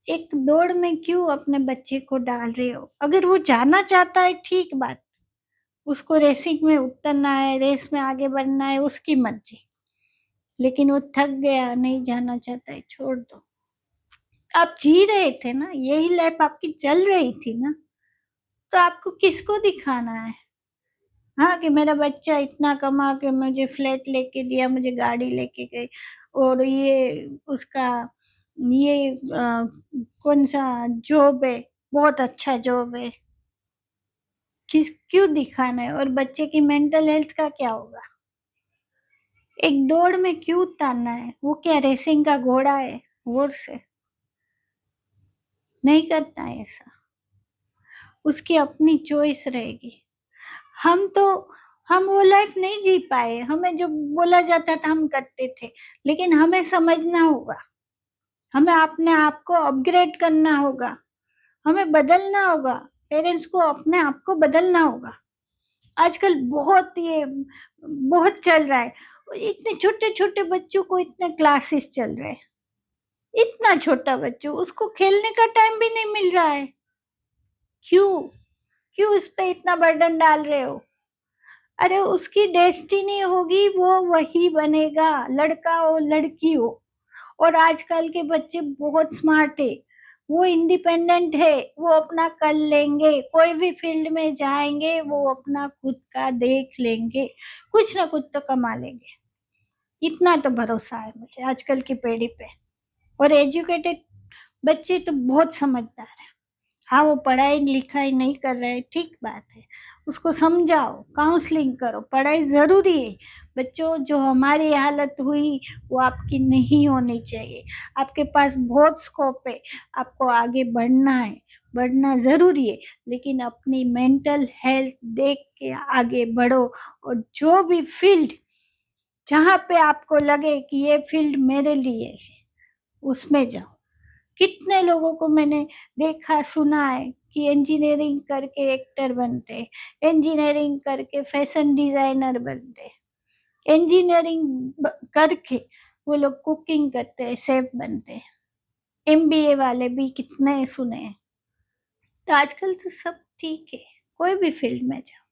एक दौड़ में क्यों अपने बच्चे को डाल रहे हो? अगर वो जाना चाहता है ठीक बात, उसको रेसिंग में उतरना है, रेस में आगे बढ़ना है, उसकी मर्जी, लेकिन वो थक गया, नहीं जाना चाहता है, छोड़ दो। आप जी रहे थे ना, यही लाइफ आपकी चल रही थी ना, तो आपको किसको दिखाना है? हाँ, कि मेरा बच्चा इतना कमा के मुझे फ्लैट लेके दिया, मुझे गाड़ी लेके गई, और ये उसका ये कौन सा जॉब है, बहुत अच्छा जॉब है, क्यों दिखाना है? और बच्चे की मेंटल हेल्थ का क्या होगा? एक दौड़ में क्यों उतारना है? वो क्या रेसिंग का घोड़ा है? हॉर्स है? नहीं करना है ऐसा, उसकी अपनी चॉइस रहेगी। हम वो लाइफ नहीं जी पाए, हमें जो बोला जाता था हम करते थे, लेकिन हमें समझना होगा, हमें अपने आप को अपग्रेड करना होगा, हमें बदलना होगा, पेरेंट्स को अपने आप को बदलना होगा। आजकल बहुत चल रहा है, इतने छोटे छोटे बच्चों को इतने क्लासेस चल रहे हैं, इतना छोटा बच्चों, उसको खेलने का टाइम भी नहीं मिल रहा है। क्यों क्यों उस पे इतना बर्डन डाल रहे हो? अरे उसकी डेस्टिनी होगी, वो वही बनेगा, लड़का हो लड़की हो। और आजकल के बच्चे बहुत स्मार्ट है, वो इंडिपेंडेंट है, वो अपना कर लेंगे, कोई भी फील्ड में जाएंगे वो अपना खुद का देख लेंगे, कुछ ना कुछ तो कमा लेंगे, इतना तो भरोसा है मुझे आजकल की पीढ़ी पे। और एजुकेटेड बच्चे तो बहुत समझदार है। हाँ, वो पढ़ाई लिखाई नहीं कर रहा है, ठीक बात है, उसको समझाओ, काउंसलिंग करो, पढ़ाई जरूरी है। बच्चों, जो हमारी हालत हुई वो आपकी नहीं होनी चाहिए। आपके पास बहुत स्कोप है, आपको आगे बढ़ना है, बढ़ना जरूरी है, लेकिन अपनी मेंटल हेल्थ देख के आगे बढ़ो। और जो भी फील्ड जहाँ पे आपको लगे कि ये फील्ड मेरे लिए है, उसमें जाओ। कितने लोगों को मैंने देखा सुना है कि इंजीनियरिंग करके एक्टर बनते, इंजीनियरिंग करके फैशन डिजाइनर बनते, इंजीनियरिंग करके वो लोग कुकिंग करते हैं, शेफ बनते, एमबीए वाले भी कितने सुने हैं। तो आजकल तो सब ठीक है, कोई भी फील्ड में जाओ,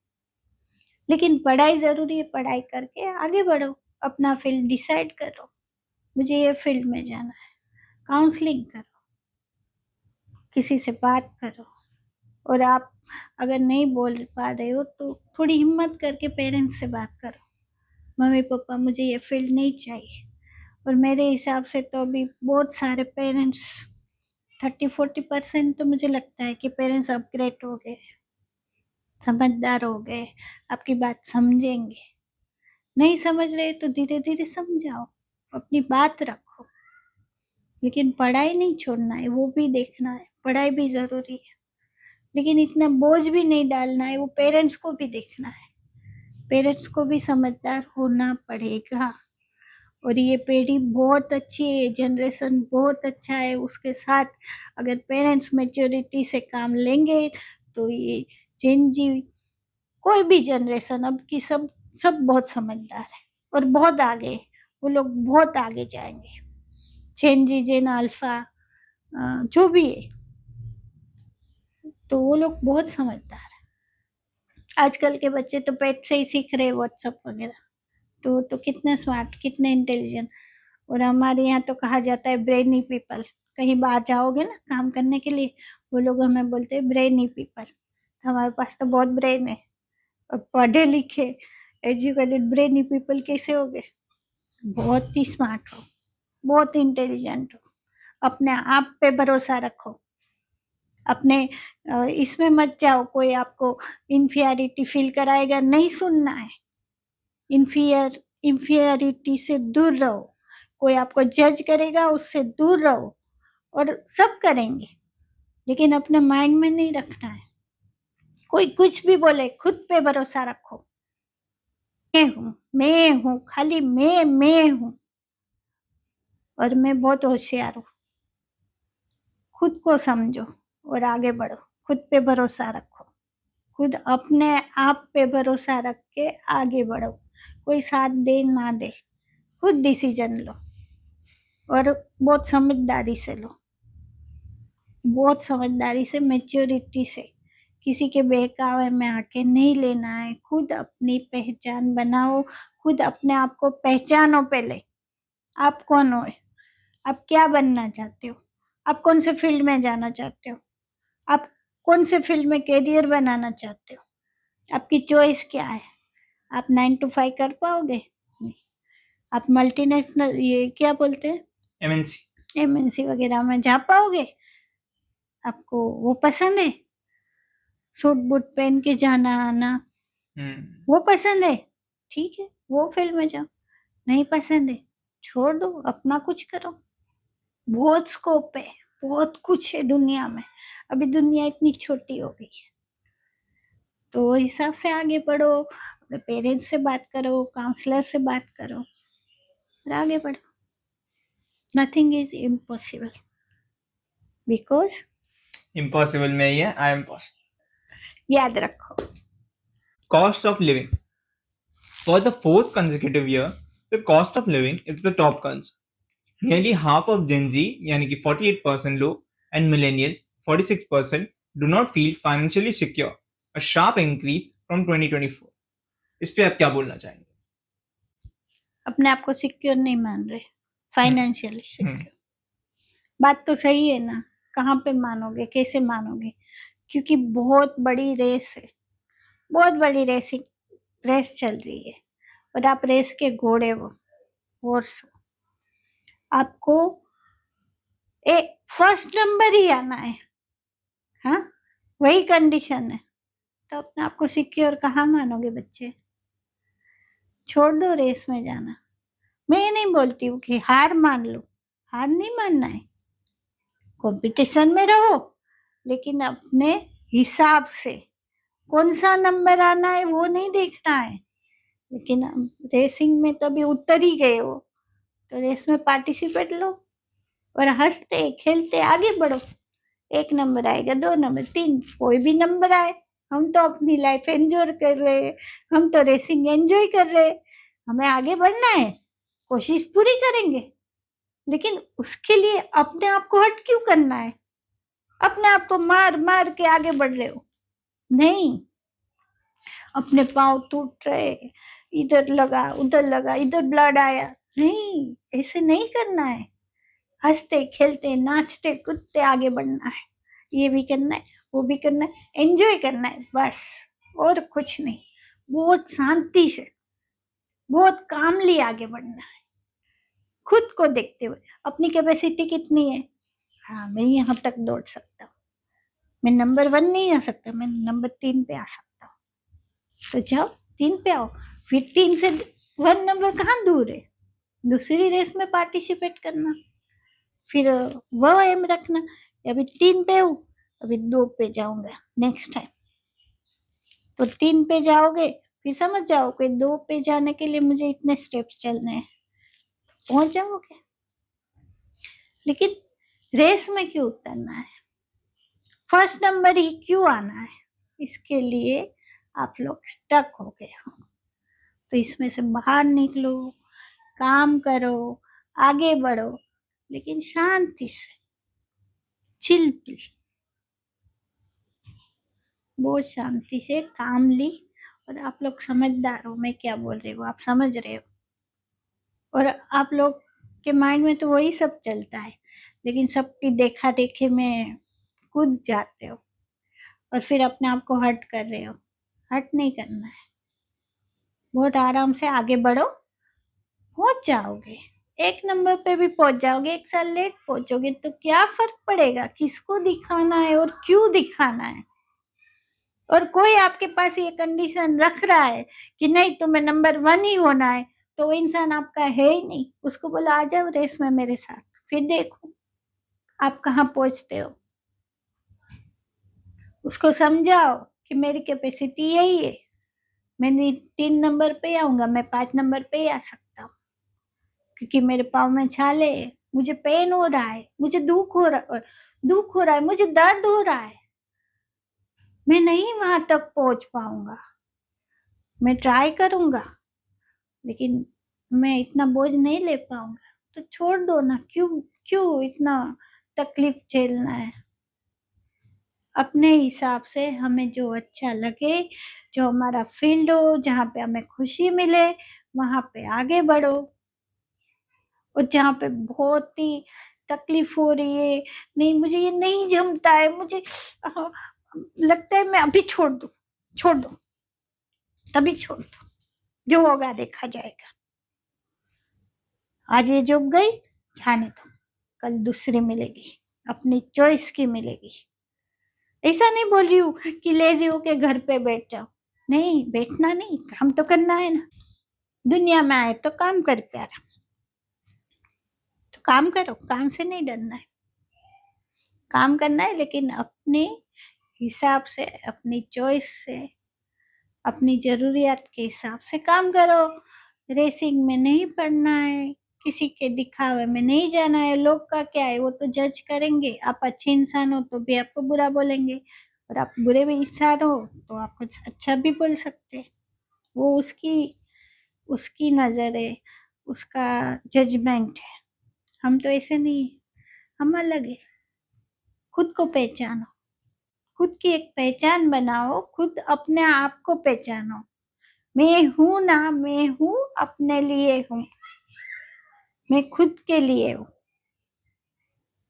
लेकिन पढ़ाई जरूरी है, पढ़ाई करके आगे बढ़ो, अपना फील्ड डिसाइड करो, मुझे ये फील्ड में जाना है, काउंसलिंग करो, किसी से बात करो। और आप अगर नहीं बोल पा रहे हो तो थोड़ी हिम्मत करके पेरेंट्स से बात करो, मम्मी पापा मुझे ये फील्ड नहीं चाहिए। और मेरे हिसाब से तो अभी बहुत सारे पेरेंट्स, 30-40% तो मुझे लगता है कि पेरेंट्स अपग्रेड हो गए, समझदार हो गए, आपकी बात समझेंगे, नहीं समझ रहे तो धीरे धीरे समझाओ, अपनी बात रखो, लेकिन पढ़ाई नहीं छोड़ना है, वो भी देखना है, पढ़ाई भी जरूरी है, लेकिन इतना बोझ भी नहीं डालना है, वो पेरेंट्स को भी देखना है, पेरेंट्स को भी समझदार होना पड़ेगा। और ये पीढ़ी बहुत अच्छी है, जनरेशन बहुत अच्छा है, उसके साथ अगर पेरेंट्स मैच्योरिटी से काम लेंगे तो ये जेन जी, कोई भी जनरेशन अब की सब सब बहुत समझदार है और बहुत आगे, वो लोग बहुत आगे जाएंगे। जेन जी, जेन अल्फा, जो भी है, तो वो लोग बहुत समझदार है। आजकल के बच्चे तो पेट से ही सीख रहे व्हाट्सअप वगैरह, तो कितने स्मार्ट, कितने इंटेलिजेंट। और हमारे यहाँ तो कहा जाता है ब्रेनी पीपल, कहीं बाहर जाओगे ना काम करने के लिए, वो लोग हमें बोलते हैं ब्रेनी पीपल। तो हमारे पास तो बहुत ब्रेन है, और पढ़े लिखे एजुकेटेड ब्रेनी पीपल कैसे हो गए? बहुत ही स्मार्ट हो, बहुत इंटेलिजेंट हो, अपने आप पे भरोसा रखो, अपने इसमें मत जाओ कोई आपको इंफियरिटी फील कराएगा, नहीं सुनना है। इंफियरिटी से दूर रहो, कोई आपको जज करेगा उससे दूर रहो, और सब करेंगे, लेकिन अपने माइंड में नहीं रखना है। कोई कुछ भी बोले, खुद पे भरोसा रखो। मैं हूँ, खाली मैं हूँ, और मैं बहुत होशियार हूँ। खुद को समझो और आगे बढ़ो, खुद पे भरोसा रखो, खुद अपने आप पे भरोसा रख के आगे बढ़ो, कोई साथ दे ना दे, खुद डिसीजन लो, और बहुत समझदारी से लो, बहुत समझदारी से, मैच्योरिटी से, किसी के बहकावे में आके नहीं लेना है। खुद अपनी पहचान बनाओ, खुद अपने आप को पहचानो। पहले आप कौन हो, आप क्या बनना चाहते हो, आप कौन से फील्ड में जाना चाहते हो, आप कौन से फील्ड में करियर बनाना चाहते हो, आपकी चॉइस क्या है। आप 9 to 5 कर पाओगे? नहीं। आप मल्टीनेशनल, ये क्या बोलते हैं, एमएनसी वगैरह में जा पाओगे? आपको वो पसंद है, सूट बूट पहन के जाना आना, वो पसंद है, ठीक है, वो फील्ड में जाओ। नहीं पसंद है, छोड़ दो, अपना कुछ करो। बहुत स्कोप है, बहुत कुछ है दुनिया में, अभी दुनिया इतनी छोटी हो गई है, तो हिसाब से आगे बढ़ो, अपने पेरेंट्स से बात करो, काउंसलर से बात करो, और आगे बढ़ो। Nothing is impossible, because impossible में ही है, आई एम पॉसिबल। याद रखो। Cost of living. For the fourth consecutive year, the cost of living is the top concern. Nearly half of Gen Z, यानी कि 48% लोग, and millennials, 46%, do not feel financially secure. A sharp increase from 2024. इस पे आप क्या बोलना चाहेंगे? अपने आप को सिक्योर नहीं मान रहे, फाइनेंशियली सिक्योर। बात तो सही है ना, कहाँ पे मानोगे, कैसे मानोगे? क्योंकि बहुत बड़ी रेस है, बहुत बड़ी रेस चल रही है, और आप रेस के घोड़े हो, हॉर्स हो। आपको फर्स्ट नंबर ही आना है, हाँ, वही कंडीशन है, तो अपने आप को सिक्योर कहाँ मानोगे बच्चे? छोड़ दो रेस में जाना। मैं नहीं बोलती हूँ कि हार मान लो, हार नहीं मानना है, कंपटीशन में रहो, लेकिन अपने हिसाब से, कौन सा नंबर आना है वो नहीं देखना है। लेकिन रेसिंग में तो अभी उतर ही गए हो, तो रेस में पार्टिसिपेट लो, और हंसते खेलते आगे बढ़ो। 1 नंबर आएगा, 2 नंबर, 3, कोई भी नंबर आए, हम तो अपनी लाइफ एंजॉय कर रहे हैं, हम तो रेसिंग एंजॉय कर रहे हैं, हमें आगे बढ़ना है, कोशिश पूरी करेंगे, लेकिन उसके लिए अपने आप को हट क्यों करना है? अपने आप को मार मार के आगे बढ़ रहे हो, नहीं। अपने पाँव टूट रहे, इधर लगा, उधर लगा, इधर ब्लड आया, नहीं, ऐसे नहीं करना है। हंसते खेलते नाचते कूदते आगे बढ़ना है, ये भी करना है, वो भी करना है, एंजॉय करना है, बस, और कुछ नहीं। बहुत शांति से, बहुत कामली आगे बढ़ना है, खुद को देखते हुए। अपनी कैपेसिटी कितनी है, हाँ, मैं यहाँ तक दौड़ सकता हूँ, मैं नंबर 1 नहीं आ सकता, मैं नंबर 3 पे आ सकता हूँ, तो जाओ 3 पे आओ, फिर 3 से 1 नंबर कहाँ दूर है, दूसरी रेस में पार्टिसिपेट करना, फिर वो एम रखना, अभी 3 पे हूँ, अभी 2 पे जाऊंगा नेक्स्ट टाइम, तो 3 पे जाओगे, फिर समझ जाओगे 2 पे जाने के लिए मुझे इतने स्टेप्स चलने हैं, पहुंच जाओगे। लेकिन रेस में क्यों उतरना है, फर्स्ट नंबर ही क्यों आना है, इसके लिए आप लोग स्टक हो गए हो। तो इसमें से बाहर निकलो, काम करो, आगे बढ़ो, लेकिन शांति से, चिल पिल, बहुत शांति से काम ली। और आप लोग समझदार हो, मैं क्या बोल रही हूँ, आप समझ रहे हो, और आप लोग के माइंड में तो वही सब चलता है, लेकिन सबकी देखा देखी में कूद जाते हो और फिर अपने आप को हर्ट कर रहे हो। हर्ट नहीं करना है, बहुत आराम से आगे बढ़ो, पहुंच जाओगे, 1 नंबर पे भी पहुंच जाओगे, 1 साल लेट पहुंचोगे तो क्या फर्क पड़ेगा, किसको दिखाना है और क्यों दिखाना है। और कोई आपके पास ये कंडीशन रख रहा है कि नहीं तुम्हें नंबर 1 ही होना है, तो वो इंसान आपका है ही नहीं, उसको बोलो आ जाओ रेस में मेरे साथ, फिर देखो आप कहाँ पहुंचते हो। उसको समझाओ कि मेरी कैपेसिटी यही है, मैं 3 नंबर पे आऊंगा, मैं 5 नंबर पे ही आ सकता हूँ, क्योंकि मेरे पाँव में छाले है, मुझे पेन हो रहा है, मुझे दुख हो रहा है, मुझे दर्द हो रहा है, मैं नहीं वहां तक पहुंच पाऊंगा, मैं ट्राई करूंगा, लेकिन मैं इतना बोझ नहीं ले पाऊंगा, तो छोड़ दो ना, क्यों क्यों इतना तकलीफ झेलना है। अपने हिसाब से हमें जो अच्छा लगे, जो हमारा फील्ड हो, जहाँ पे हमें खुशी मिले, वहां पे आगे बढ़ो। और जहाँ पे बहुत ही तकलीफ हो रही है, नहीं मुझे ये नहीं जमता है, मुझे लगता है मैं अभी छोड़ दो, तभी छोड़ दो, जो होगा देखा जाएगा, आज ये जॉब गई, जाने दो, कल दूसरी मिलेगी, अपनी चॉइस की मिलेगी। ऐसा नहीं बोल रही हूँ कि लेजी होके घर पे बैठ जाओ, नहीं बैठना नहीं, काम तो करना है ना, दुनिया में आए तो काम कर प्यारा, तो काम करो, काम से नहीं डरना है, काम करना है, लेकिन अपने हिसाब से, अपनी चॉइस से, अपनी जरूरियात के हिसाब से काम करो। रेसिंग में नहीं पड़ना है, किसी के दिखावे में नहीं जाना है, लोग का क्या है वो तो जज करेंगे, आप अच्छे इंसान हो तो भी आपको बुरा बोलेंगे, और आप बुरे भी इंसान हो तो आपको अच्छा भी बोल सकते हैं, वो उसकी उसकी नजर है, उसका जजमेंट है, हम तो ऐसे नहीं है, हम अलग है। खुद को पहचानो, खुद की एक पहचान बनाओ, खुद अपने आप को पहचानो, मैं हूं ना, मैं हूं, अपने लिए हूं, मैं खुद के लिए हूं,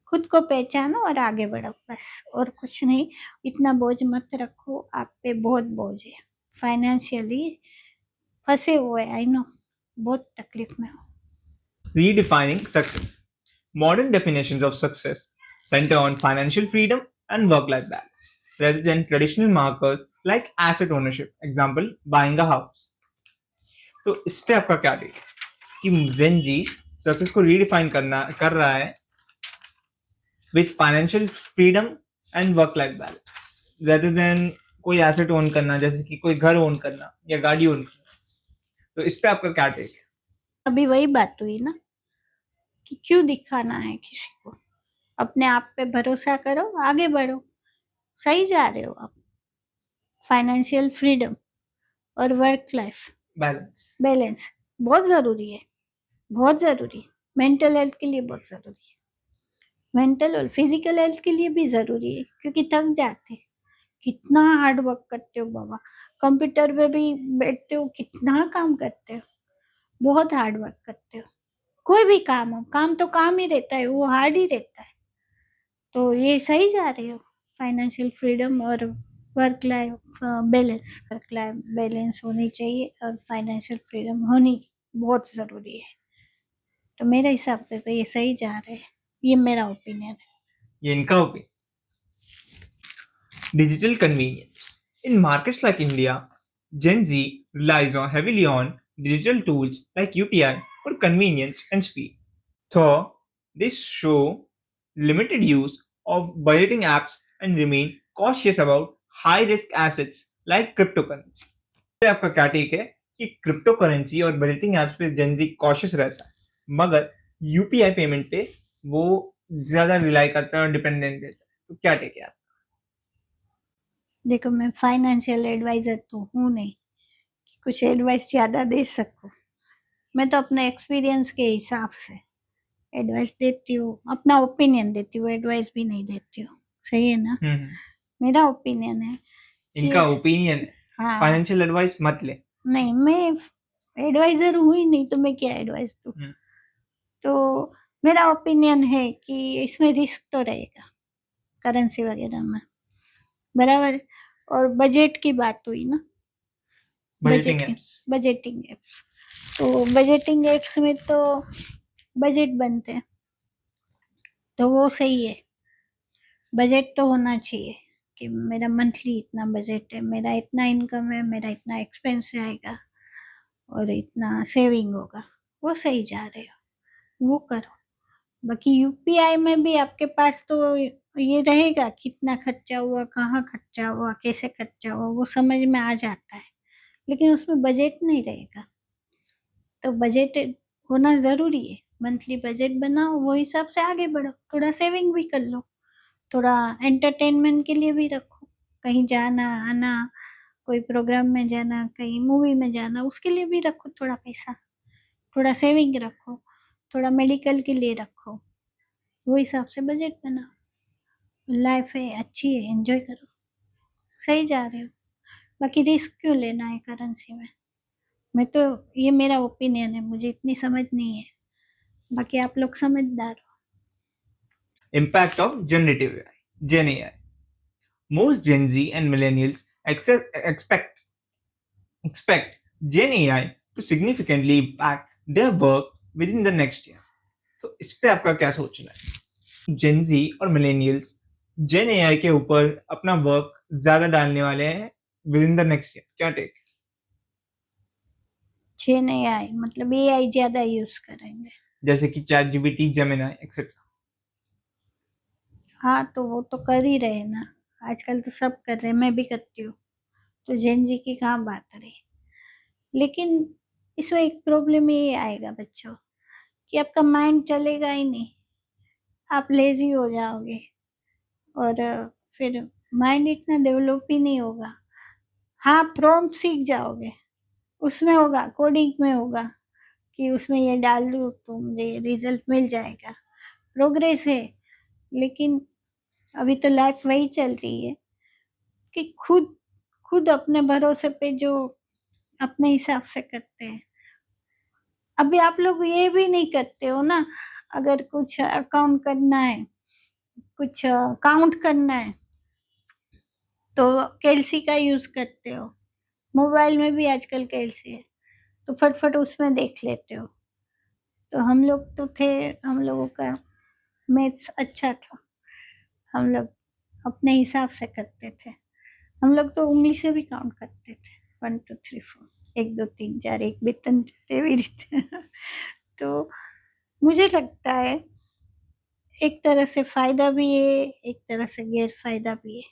खुद को पहचानो और आगे बढ़ो, बस और कुछ नहीं। इतना बोझ मत रखो, आप पे बहुत बोझ है, फाइनेंशियली फंसे हुए, आई नो, बहुत तकलीफ में हो। Redefining success. Modern definitions of success center on financial freedom and work life balance rather than traditional markers like asset ownership, example, buying a house. तो इस पे आपका क्या रेट कि जेन जी सक्सेस को रीडिफाइन कर रहा है with financial freedom and work life balance rather than कोई एसेट ओन करना, जैसे कि कोई घर ओन करना या गाड़ी ओन करना। तो इस पे आपका क्या टेक है? अभी वही बात हुई ना कि क्यों दिखाना है किसी को, अपने आप पे भरोसा करो, आगे बढ़ो, सही जा रहे हो आप। फाइनेंशियल फ्रीडम और वर्क लाइफ बैलेंस बहुत जरूरी है, बहुत जरूरी है, मेंटल हेल्थ के लिए बहुत जरूरी है, मेंटल और फिजिकल हेल्थ के लिए भी जरूरी है, क्योंकि थक जाते हैं, कितना हार्ड वर्क करते हो बाबा, कंप्यूटर पे भी बैठते हो, कितना काम करते हो, बहुत हार्ड वर्क करते हो, कोई भी काम हो, काम तो काम ही रहता है, वो हार्ड ही रहता है। तो ये सही जा रहे हो, फाइनेंशियल फ्रीडम और वर्क लाइफ बैलेंस होनी चाहिए, और फाइनेंशियल फ्रीडम होनी बहुत ज़रूरी है। तो मेरे हिसाब से तो ये सही जा रहे हैं, ये मेरा ओपिनियन है। ये इनका opinion. Digital convenience. In markets like India, Gen Z relies heavily on digital tools like UPI for convenience and speed. Third, they show limited use of budgeting apps and remain cautious about high risk assets like cryptocurrency. तो आपका क्या take है कि crypto currency और budgeting apps पे Gen Z cautious रहता है, मगर यूपीआई पेमेंट पे वो ज्यादा रिलाई करता है और डिपेंडेंट रहता है? तो क्या टेक है आप? देखो, मैं फाइनेंशियल एडवाइजर तो हूँ नहीं कि कुछ एडवाइस ज़्यादा दे सकूँ। मैं तो अपने एक्सपीरियंस के हिसाब से एडवाइस देती हूँ, अपना ओपिनियन देती हूँ, एडवाइस भी नहीं देती हूँ। सही है ना? मेरा ओपिनियन है। इनका ओपिनियन है, हाँ, फाइनेंशियल एडवाइस मत ले। नहीं, मैं एडवाइजर हूँ ही नहीं, तो मैं क्या एडवाइस दूँ? तो मेरा ओपिनियन है कि इसमें रिस्क तो रहेगा करेंसी वगैरह में, बराबर। और बजट की बात हुई ना, बजटिंग एप्स, बजटिंग एप्स, तो बजटिंग एप्स में तो बजट बनते हैं, तो वो सही है। बजट तो होना चाहिए कि मेरा मंथली इतना बजट है, मेरा इतना इनकम है, मेरा इतना एक्सपेंस रहेगा और इतना सेविंग होगा। वो सही जा रहे हो, वो करो। बाकी यूपीआई में भी आपके पास तो ये रहेगा कितना खर्चा हुआ, कहाँ खर्चा हुआ, कैसे खर्चा हुआ, वो समझ में आ जाता है, लेकिन उसमें बजट नहीं रहेगा। तो बजट होना ज़रूरी है, मंथली बजट बनाओ, वो हिसाब से आगे बढ़ो, थोड़ा सेविंग भी कर लो, थोड़ा एंटरटेनमेंट के लिए भी रखो, कहीं जाना आना, कोई प्रोग्राम में जाना, कहीं मूवी में जाना, उसके लिए भी रखो थोड़ा पैसा, थोड़ा सेविंग रखो, थोड़ा मेडिकल के लिए रखो, वो हिसाब से बजट बनाओ। लाइफ है, अच्छी है, एंजॉय करो, सही जा रहे हो। बाकी रिस्क क्यों लेना है करेंसी में? मैं तो, ये मेरा ओपिनियन है, मुझे इतनी समझ नहीं है, बाकी आप लोग समझदार हो। Impact of generative AI, Gen AI. Most Gen Z and millennials expect Gen AI to significantly impact their work within the next year. तो इस पे आपका क्या सोचना है? Gen Z और millennials Gen AI के ऊपर अपना वर्क ज्यादा डालने वाले हैं within the next year. क्या टेक? जेन एआई मतलब एआई ज्यादा यूज करेंगे, जैसे कि चैट जीपीटी, जेमिनी एक्सेट्रा। हाँ, तो वो तो कर ही रहे ना, आजकल तो सब कर रहे हैं, मैं भी करती हूँ, तो जेन जी की कहाँ बात रही। लेकिन इसमें एक प्रॉब्लम ये आएगा बच्चों कि आपका माइंड चलेगा ही नहीं, आप लेजी हो जाओगे और फिर माइंड इतना डेवलप ही नहीं होगा। हाँ, प्रॉम्प्ट सीख जाओगे, उसमें होगा, कोडिंग में होगा कि उसमें ये डाल दूँ तो मुझे रिजल्ट मिल जाएगा, प्रोग्रेस है। लेकिन अभी तो लाइफ वही चल रही है कि खुद अपने भरोसे पे जो अपने हिसाब से करते हैं। अभी आप लोग ये भी नहीं करते हो ना, अगर कुछ अकाउंट करना है, कुछ काउंट करना है, तो कैलसी का यूज करते हो। मोबाइल में भी आजकल कैलसी है, तो फटफट उसमें देख लेते हो। तो हम लोग तो थे, हम लोगों का मैथ्स अच्छा था, हम लोग अपने हिसाब से करते थे। हम लोग तो उंगली से भी काउंट करते थे, 1 2 3 4, 1 2 3 4, एक भी तन एवी रीते। तो मुझे लगता है एक तरह से फायदा भी है, एक तरह से गैर फायदा भी है।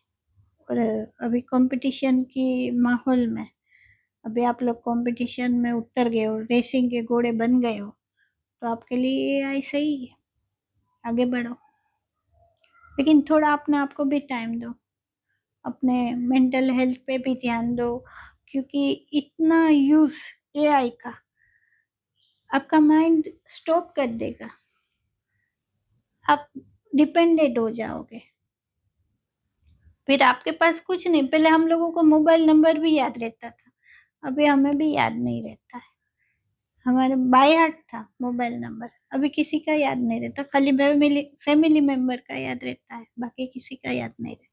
और अभी कंपटीशन की माहौल में, अभी आप लोग कंपटीशन में उतर गए हो, रेसिंग के घोड़े बन गए हो, तो आपके लिए एआई सही है, आगे बढ़ो। लेकिन थोड़ा अपने आप को भी टाइम दो, अपने मेंटल हेल्थ पे भी ध्यान दो, क्योंकि इतना यूज एआई का आपका माइंड स्टॉप कर देगा, आप डिपेंडेंट हो जाओगे। फिर आपके पास कुछ नहीं, पहले हम लोगों को मोबाइल नंबर भी याद रहता था, अभी हमें भी याद नहीं रहता है। हमारे बाय हार्ट था मोबाइल नंबर, अभी किसी का याद नहीं रहता, खाली फैमिली मेंबर का याद रहता है, बाकी किसी का याद नहीं रहता।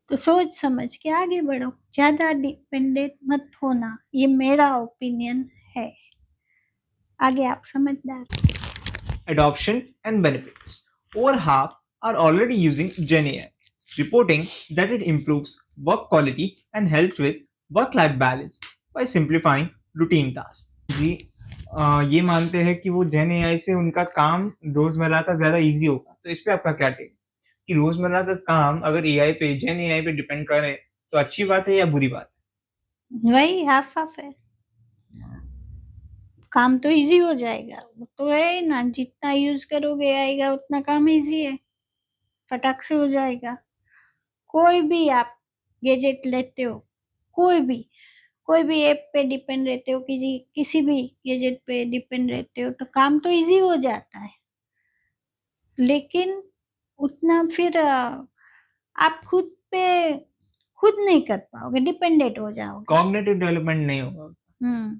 तो सोच समझ के आगे बढ़ो, ज्यादा डिपेंडेंट मत होना, ये मेरा ओपिनियन है। आगे आप समझदार। Adoption and benefits. Over half are already using Gen AI, reporting that it improves work quality and helps with work life balance by simplifying routine task. जी ये मानते हैं कि वो जेन एआई से उनका काम रोजमर्रा का ज्यादा इजी होगा। तो इस पे आपका क्या टेक कि रोजमर्रा का काम अगर एआई पे जेन एआई पे डिपेंड करे तो अच्छी बात है या बुरी बात वही हाफ हाफ है। काम तो इजी हो जाएगा, वो तो है ही ना, जितना यूज करोगे आएगा उतना काम इजी है, फटाक से हो जाएगा। कोई भी आप गैजेट लेते हो, कोई भी ऐप पे डिपेंड रहते हो, किसी भी गैजेट पे डिपेंड रहते हो, तो काम तो इजी हो जाता है। लेकिन उतना फिर आप खुद नहीं कर पाओगे, डिपेंडेंट हो जाओगे। कॉग्निटिव डेवलपमेंट नहीं होगा हम्म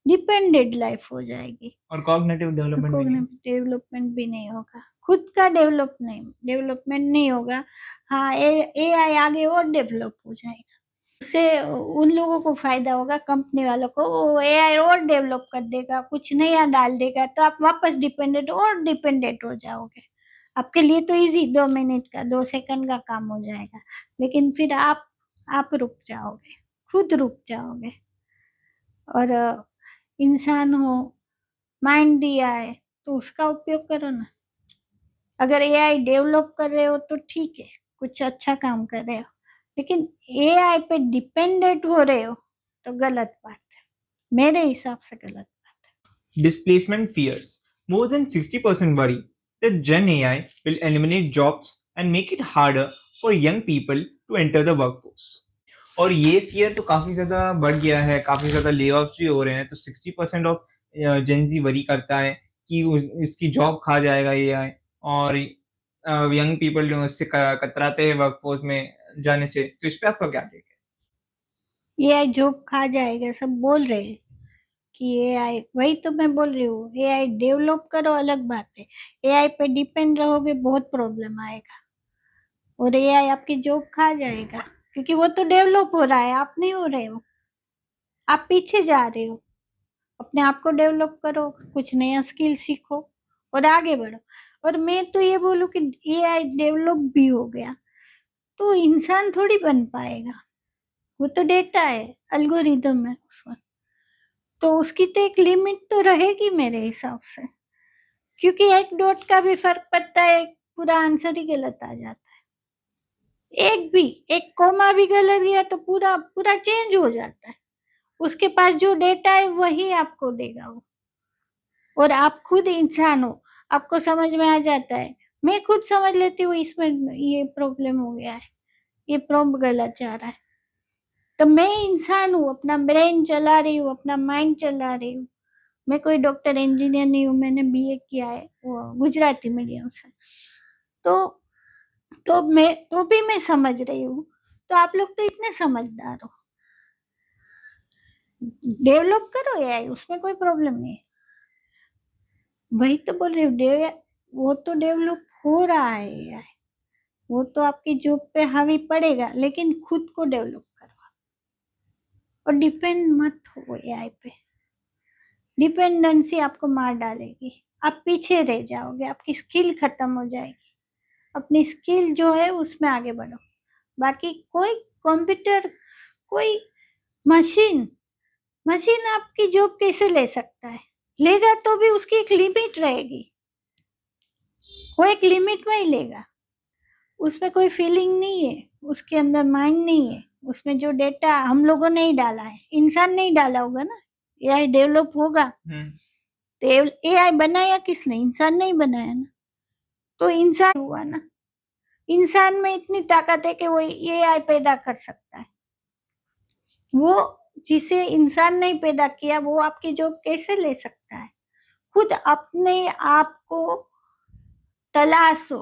डिपेंडेंट लाइफ हो जाएगी और कॉग्निटिव डेवलपमेंट भी नहीं डेवलपमेंट भी नहीं होगा, खुद का डेवलपमेंट नहीं होगा। हाँ, एआई आगे और डेवलप हो जाएगा, उससे उन लोगों को फायदा होगा, कंपनी वालों को। वो एआई और डेवलप कर देगा, कुछ नया डाल देगा, तो आप वापस डिपेंडेंट हो जाओगे। आपके लिए तो इजी 2 मिनट का 2 सेकंड का काम हो जाएगा, लेकिन फिर आप रुक जाओगे, खुद रुक जाओगे। और इंसान हो, माइंड दिया है तो उसका उपयोग करो ना। अगर एआई डेवलप कर रहे हो तो ठीक है, कुछ अच्छा काम कर रहे हो, लेकिन एआई पे डिपेंडेंट हो रहे हो तो गलत बात है, मेरे हिसाब से गलत बात है। Displacement fears. More than 60% worry that Gen AI will eliminate jobs and make it harder for young people to enter the workforce. और ये फियर तो काफ़ी ज़्यादा बढ़ गया है, काफ़ी ज़्यादा ले ऑफ्स भी हो रहे हैं। तो 60% ऑफ जेनजी वरी करता है कि इसकी जॉब खा जाएगा एआई, और यंग पीपल जो उससे कतराते हैं वर्कफोर्स में जाने से। तो इस पे आपका क्या टेक है? एआई जॉब खा जाएगा सब बोल रहे हैं कि एआई, वही तो मैं बोल रही हूँ, एआई डेवलप करो अलग बात है, एआई पे डिपेंड रहोगे बहुत प्रॉब्लम आएगा, और एआई आपकी जॉब खा जाएगा, क्योंकि वो तो डेवलप हो रहा है, आप नहीं हो रहे हो, आप पीछे जा रहे हो। अपने आप को डेवलप करो, कुछ नया स्किल सीखो और आगे बढ़ो। और मैं तो ये बोलूं कि एआई डेवलप भी हो गया तो इंसान थोड़ी बन पाएगा, वो तो डेटा है, एल्गोरिदम है उसमें, तो उसकी तो एक लिमिट तो रहेगी मेरे हिसाब से, क्योंकि एक डॉट का भी फर्क पड़ता है, पूरा आंसर ही गलत आ जाता है। एक कोमा भी गलत गया तो पूरा पूरा चेंज हो जाता है। उसके पास जो डेटा है वही आपको देगा वो, और आप खुद इंसान हो, आपको समझ में आ जाता है। मैं खुद समझ लेती हूँ इसमें ये प्रॉब्लम हो गया है, ये प्रॉम्प्ट गलत जा रहा है, तो मैं इंसान हूँ, अपना ब्रेन चला रही हूँ, अपना माइंड चला रही हूँ। मैं कोई डॉक्टर इंजीनियर नहीं हूँ, मैंने बीए किया है वो गुजराती मीडियम से, तो भी मैं समझ रही हूँ। तो आप लोग तो इतने समझदार हो, डेवलप करो एआई, उसमें कोई प्रॉब्लम नहीं है। वही तो बोल रही हूँ, वो तो डेवलप हो रहा है एआई, वो तो आपकी जॉब पे हावी पड़ेगा, लेकिन खुद को डेवलप करो और डिपेंड मत हो एआई पे। डिपेंडेंसी आपको मार डालेगी, आप पीछे रह जाओगे, आपकी स्किल खत्म हो जाएगी। अपनी स्किल जो है उसमें आगे बढ़ो। बाकी कोई कंप्यूटर, कोई मशीन मशीन आपकी जॉब कैसे ले सकता है? लेगा तो भी उसकी एक लिमिट रहेगी, वो एक लिमिट में ही लेगा, उसमें कोई फीलिंग नहीं है, उसके अंदर माइंड नहीं है, उसमें जो डेटा हम लोगों ने ही डाला है, इंसान नहीं डाला होगा ना, एआई डेवलप होगा तो एआई बनाया किसने? इंसान नहीं बनाया ना, तो इंसान हुआ ना, इंसान में इतनी ताकत है कि वो एआई पैदा कर सकता है। वो जिसे इंसान नहीं पैदा किया वो आपकी जॉब कैसे ले सकता है? खुद अपने आप को तलाशो,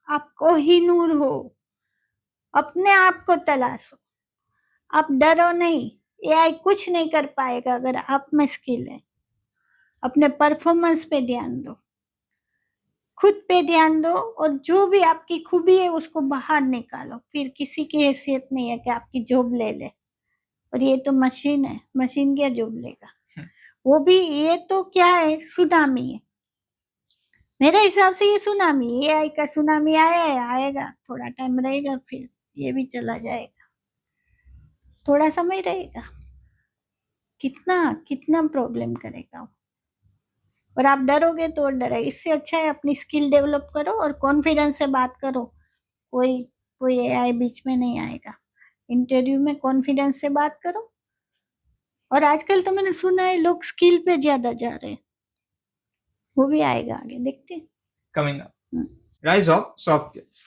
आप कोहिनूर हो, अपने आप को तलाशो, आप डरो नहीं, एआई कुछ नहीं कर पाएगा अगर आप में स्किल है। अपने परफॉर्मेंस पे ध्यान दो, खुद पे ध्यान दो, और जो भी आपकी खूबी है उसको बाहर निकालो। फिर किसी की हैसियत नहीं है कि आपकी जॉब ले ले, और ये तो मशीन है, मशीन क्या जॉब लेगा? वो भी, ये तो क्या है, सुनामी है मेरे हिसाब से, ये सुनामी, एआई का सुनामी आया है, आएगा, थोड़ा टाइम रहेगा, फिर ये भी चला जाएगा, थोड़ा समय रहेगा। कितना कितना प्रॉब्लम करेगा वो। और आप डरोगे तो डरे, इससे अच्छा है अपनी स्किल डेवलप करो और कॉन्फिडेंस से बात करो। कोई कोई एआई बीच में नहीं आएगा। इंटरव्यू में कॉन्फिडेंस से बात करो। और आजकल तो मैंने सुना है लोग स्किल पे ज्यादा जा रहे हैं, वो भी आएगा आगे, देखते हैं। Coming up, hmm. rise of soft skills.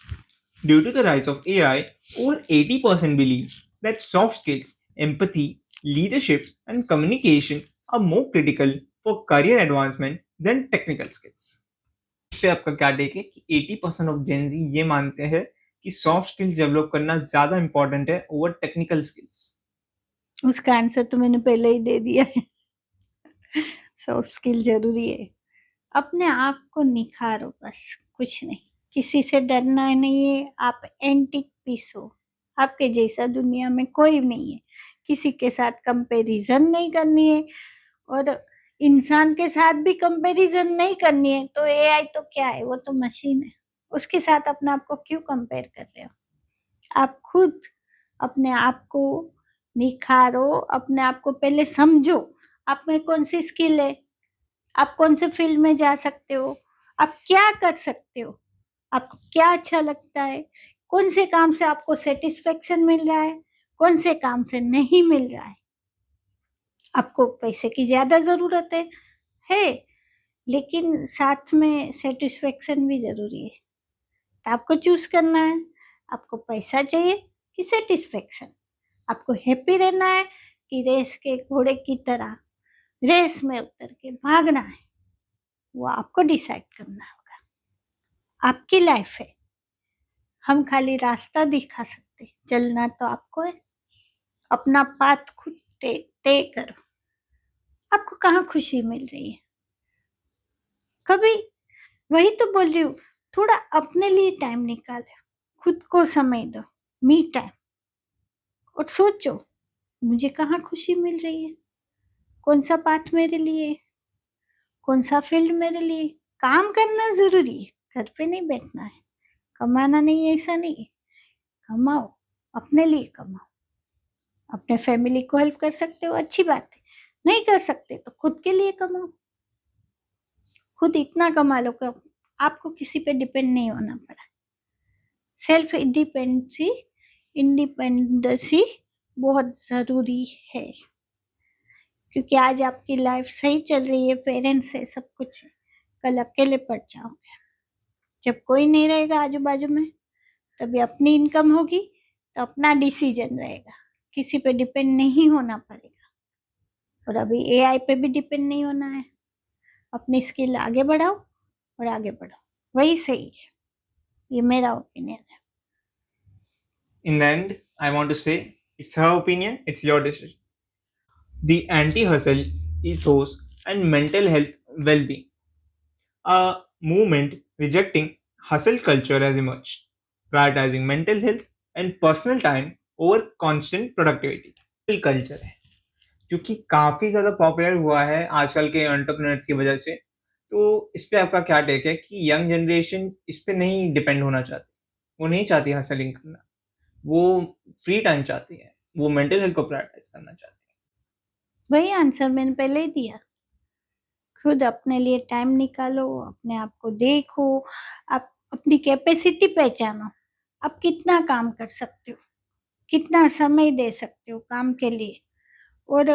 Due to the rise of AI, over 80% believe that soft skills, empathy, leadership, and communication are more critical for career advancement than technical skills. इस पे आपका क्या take है कि 80% of Gen Z ये मानते हैं कि सॉफ्ट स्किल्स डेवलप करना ज्यादा इंपॉर्टेंट है ओवर टेक्निकल स्किल्स। उसका आंसर तो मैंने पहले ही दे दिया है। सॉफ्ट स्किल जरूरी है। अपने आप को निखारो, बस कुछ नहीं। किसी से डरना नहीं है। आप एंटिक पीस हो, आपके जैसा दुनिया में कोई नहीं है। किसी के साथ कंपैरिजन नहीं करनी है, और इंसान के साथ भी कंपैरिजन नहीं करनी है। तो एआई तो क्या है, वो तो मशीन है। उसके साथ अपने आप को क्यों कंपेयर कर रहे हो? आप खुद अपने आप को निखारो, अपने आप को पहले समझो। आप में कौन सी स्किल है, आप कौन से फील्ड में जा सकते हो, आप क्या कर सकते हो, आपको क्या अच्छा लगता है, कौन से काम से आपको सेटिस्फेक्शन मिल रहा है, कौन से काम से नहीं मिल रहा है। आपको पैसे की ज्यादा जरूरत है, लेकिन साथ में सेटिस्फेक्शन भी जरूरी है। तो आपको चूज करना है, आपको पैसा चाहिए कि सेटिस्फेक्शन। आपको हैप्पी रहना है कि रेस के घोड़े की तरह रेस में उतर के भागना है, वो आपको डिसाइड करना होगा। आपकी लाइफ है, हम खाली रास्ता दिखा सकते, चलना तो आपको है। अपना पाथ खुद तय करो। आपको कहाँ खुशी मिल रही है? कभी, वही तो बोल रही हूँ, थोड़ा अपने लिए टाइम निकालो, खुद को समय दो, मी टाइम, और सोचो मुझे कहाँ खुशी मिल रही है, कौन सा पाथ मेरे लिए, कौन सा फील्ड मेरे लिए। काम करना जरूरी है, घर पे नहीं बैठना है। कमाना नहीं, ऐसा नहीं है। कमाओ, अपने लिए कमाओ। अपने फैमिली को हेल्प कर सकते हो, अच्छी बात है। नहीं कर सकते तो खुद के लिए कमाओ। खुद इतना कमा लो कि आपको किसी पे डिपेंड नहीं होना पड़ा। सेल्फ इंडिपेंडेंसी बहुत जरूरी है, क्योंकि आज आपकी लाइफ सही चल रही है, पेरेंट्स है, सब कुछ है। कल अकेले पड़ जाओगे। जब कोई नहीं रहेगा आजू बाजू में, तभी अपनी इनकम होगी, तो अपना डिसीजन रहेगा। किसी पे डिपेंड नहीं होना पड़ेगा। और अभी एआई पे भी डिपेंड नहीं होना है। अपनी स्किल आगे बढ़ाओ और आगे बढ़ो, वही सही है। ये मेरा ओपिनियन है। In the end, I want to say it's her opinion, it's your decision. The anti hustle ethos and mental health well being. A movement rejecting hustle culture has emerged, prioritizing mental health and personal time over constant productivity. Culture है जो कि काफ़ी ज़्यादा popular हुआ है आजकल के entrepreneurs की वजह से। तो इस पे आपका क्या टेक है कि यंग जनरेशन इस पे नहीं डिपेंड होना चाहती, वो नहीं चाहती हसलिंग करना, वो फ्री टाइम चाहती है, वो मेंटल हेल्थ को प्रायोरिटाइज करना चाहती है। वही आंसर मैंने पहले ही दिया। खुद अपने लिए टाइम निकालो, अपने आप को देखो, आप अपनी कैपेसिटी पहचानो। आप कितना काम कर सकते हो, कितना समय दे सकते हो काम के लिए, और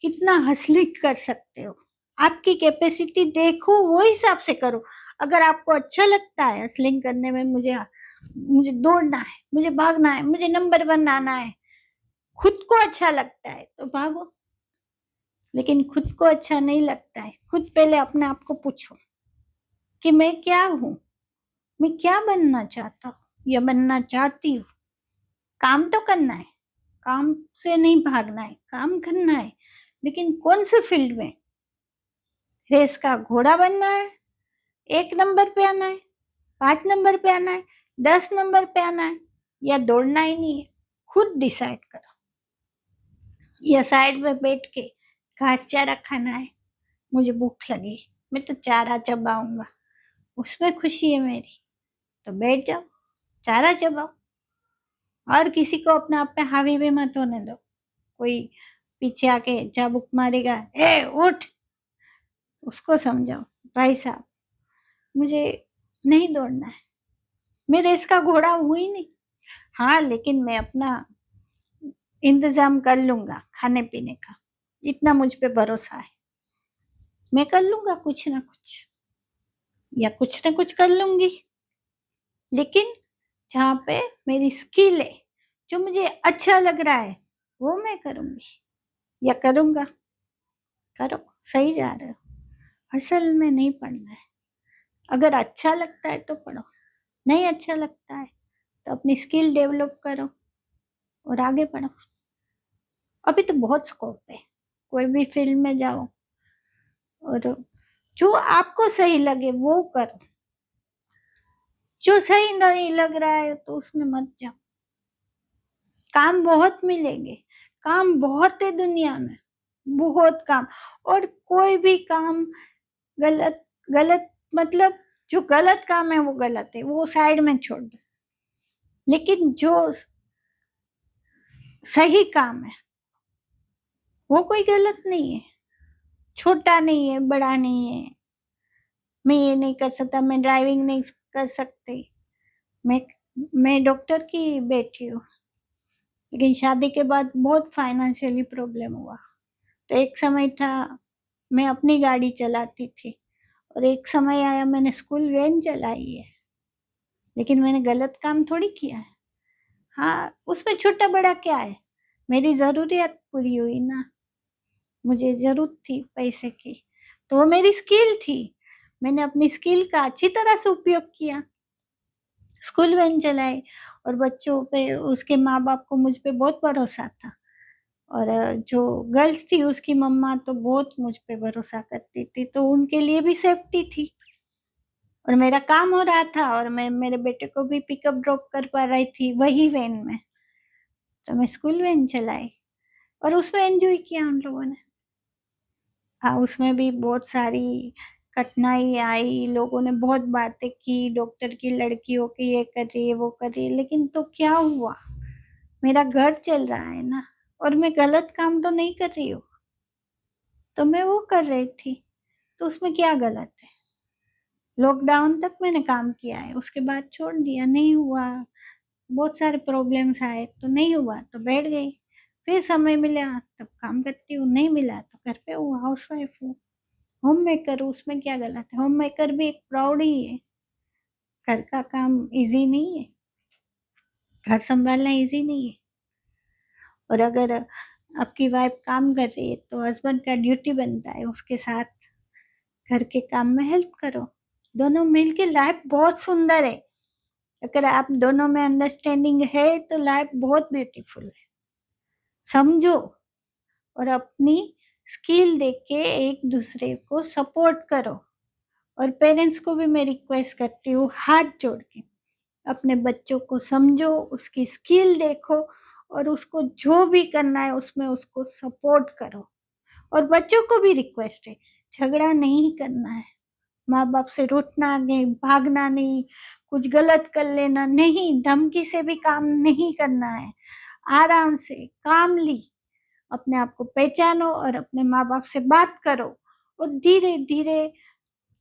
कितना हसलिंग कर सकते हो। आपकी कैपेसिटी देखो, वो हिसाब से करो। अगर आपको अच्छा लगता है हसलिंग करने में, मुझे दौड़ना है, मुझे भागना है, मुझे नंबर 1 आना है, खुद को अच्छा लगता है तो भागो। लेकिन खुद को अच्छा नहीं लगता है, खुद पहले अपने आप को पूछो कि मैं क्या हूँ, मैं क्या बनना चाहता हूँ या बनना चाहती हूँ। काम तो करना है, काम से नहीं भागना है, काम करना है, लेकिन कौन से फील्ड में? रेस का घोड़ा बनना है, 1 नंबर पे आना है, 5 नंबर पे आना है, 10 नंबर पे आना है, या दौड़ना ही नहीं है? खुद डिसाइड करो। या साइड में बैठ के घास चारा खाना है, मुझे भूख लगी, मैं तो चारा चबाऊंगा, उसमें खुशी है मेरी, तो बैठ जाओ, चारा चबाओ। और किसी को अपने आप पे हावी भी मत होने दो। कोई पीछे आके चाबुक मारेगा, ए उठ, उसको समझाओ भाई साहब मुझे नहीं दौड़ना है, मैं रेस का घोड़ा हूँ ही नहीं। हाँ लेकिन मैं अपना इंतजाम कर लूंगा खाने पीने का, इतना मुझ पे भरोसा है, मैं कर लूंगा कुछ ना कुछ, या कुछ ना कुछ कर लूंगी। लेकिन जहाँ पे मेरी स्किल है, जो मुझे अच्छा लग रहा है, वो मैं करूंगी या करूंगा। करो, सही जा रहे हो। असल में नहीं पढ़ना है, अगर अच्छा लगता है तो पढ़ो, नहीं अच्छा लगता है तो अपनी स्किल डेवलप करो और आगे बढ़ो। अभी तो बहुत स्कोप है, कोई भी फील्ड में जाओ और जो आपको सही लगे वो करो, जो सही नहीं लग रहा है तो उसमें मत जाओ। काम बहुत मिलेंगे, काम बहुत है दुनिया में, बहुत काम। और कोई भी काम गलत गलत मतलब जो गलत काम है वो गलत है, वो साइड में छोड़ दो। लेकिन जो सही काम है वो कोई गलत नहीं है, छोटा नहीं है, बड़ा नहीं है। मैं ये नहीं कर सकता, मैं ड्राइविंग नहीं कर सकती, मैं डॉक्टर की बेटी हूँ, लेकिन शादी के बाद बहुत फाइनेंशियली प्रॉब्लम हुआ। तो एक समय था मैं अपनी गाड़ी चलाती थी, और एक समय आया मैंने स्कूल वैन चलाई है, लेकिन मैंने गलत काम थोड़ी किया है। हाँ उसमें छोटा बड़ा क्या है, मेरी जरूरियात पूरी हुई ना, मुझे जरूरत थी पैसे की, तो वो मेरी स्किल थी, मैंने अपनी स्किल का अच्छी तरह से उपयोग किया, स्कूल वैन चलाई। और बच्चों पे उसके माँ बाप को मुझ पे बहुत भरोसा था, और जो गर्ल्स थी उसकी मम्मा तो बहुत मुझ पे भरोसा करती थी, तो उनके लिए भी सेफ्टी थी, और मेरा काम हो रहा था, और मैं मेरे बेटे को भी पिकअप ड्रॉप कर पा रही थी वही वैन में। तो मैं स्कूल वैन चलाई और उसमें एंजॉय किया हम लोगों ने। हाँ उसमें भी बहुत सारी कठिनाई आई, लोगों ने बहुत बातें की, डॉक्टर की लड़की हो के ये कर रही है वो कर रही है, लेकिन तो क्या हुआ, मेरा घर चल रहा है ना, और मैं गलत काम तो नहीं कर रही हूँ, तो मैं वो कर रही थी, तो उसमें क्या गलत है। लॉकडाउन तक मैंने काम किया है, उसके बाद छोड़ दिया, नहीं हुआ, बहुत सारे प्रॉब्लम्स आए तो नहीं हुआ तो बैठ गई, फिर समय मिला तब काम करती हूँ, नहीं मिला तो घर पे हूँ, हाउस वाइफ हूँ, होम मेकर हूँ, उसमें क्या गलत है। होम मेकर भी एक प्राउड ही है, घर का काम इजी नहीं है, घर संभालना इजी नहीं है। और अगर आपकी वाइफ काम कर रही है तो हस्बैंड का ड्यूटी बनता है उसके साथ घर के काम में हेल्प करो, दोनों मिलके लाइफ बहुत सुंदर है। अगर आप दोनों में अंडरस्टैंडिंग है तो लाइफ बहुत ब्यूटीफुल है। समझो और अपनी स्किल देख के एक दूसरे को सपोर्ट करो। और पेरेंट्स को भी मैं रिक्वेस्ट करती हूँ हाथ जोड़ के, अपने बच्चों को समझो, उसकी स्किल देखो, और उसको जो भी करना है उसमें उसको सपोर्ट करो। और बच्चों को भी रिक्वेस्ट है, झगड़ा नहीं करना है, माँ बाप से रूठना नहीं, भागना नहीं, कुछ गलत कर लेना नहीं, धमकी से भी काम नहीं करना है। आराम से कामली अपने आप को पहचानो और अपने माँ बाप से बात करो, और धीरे धीरे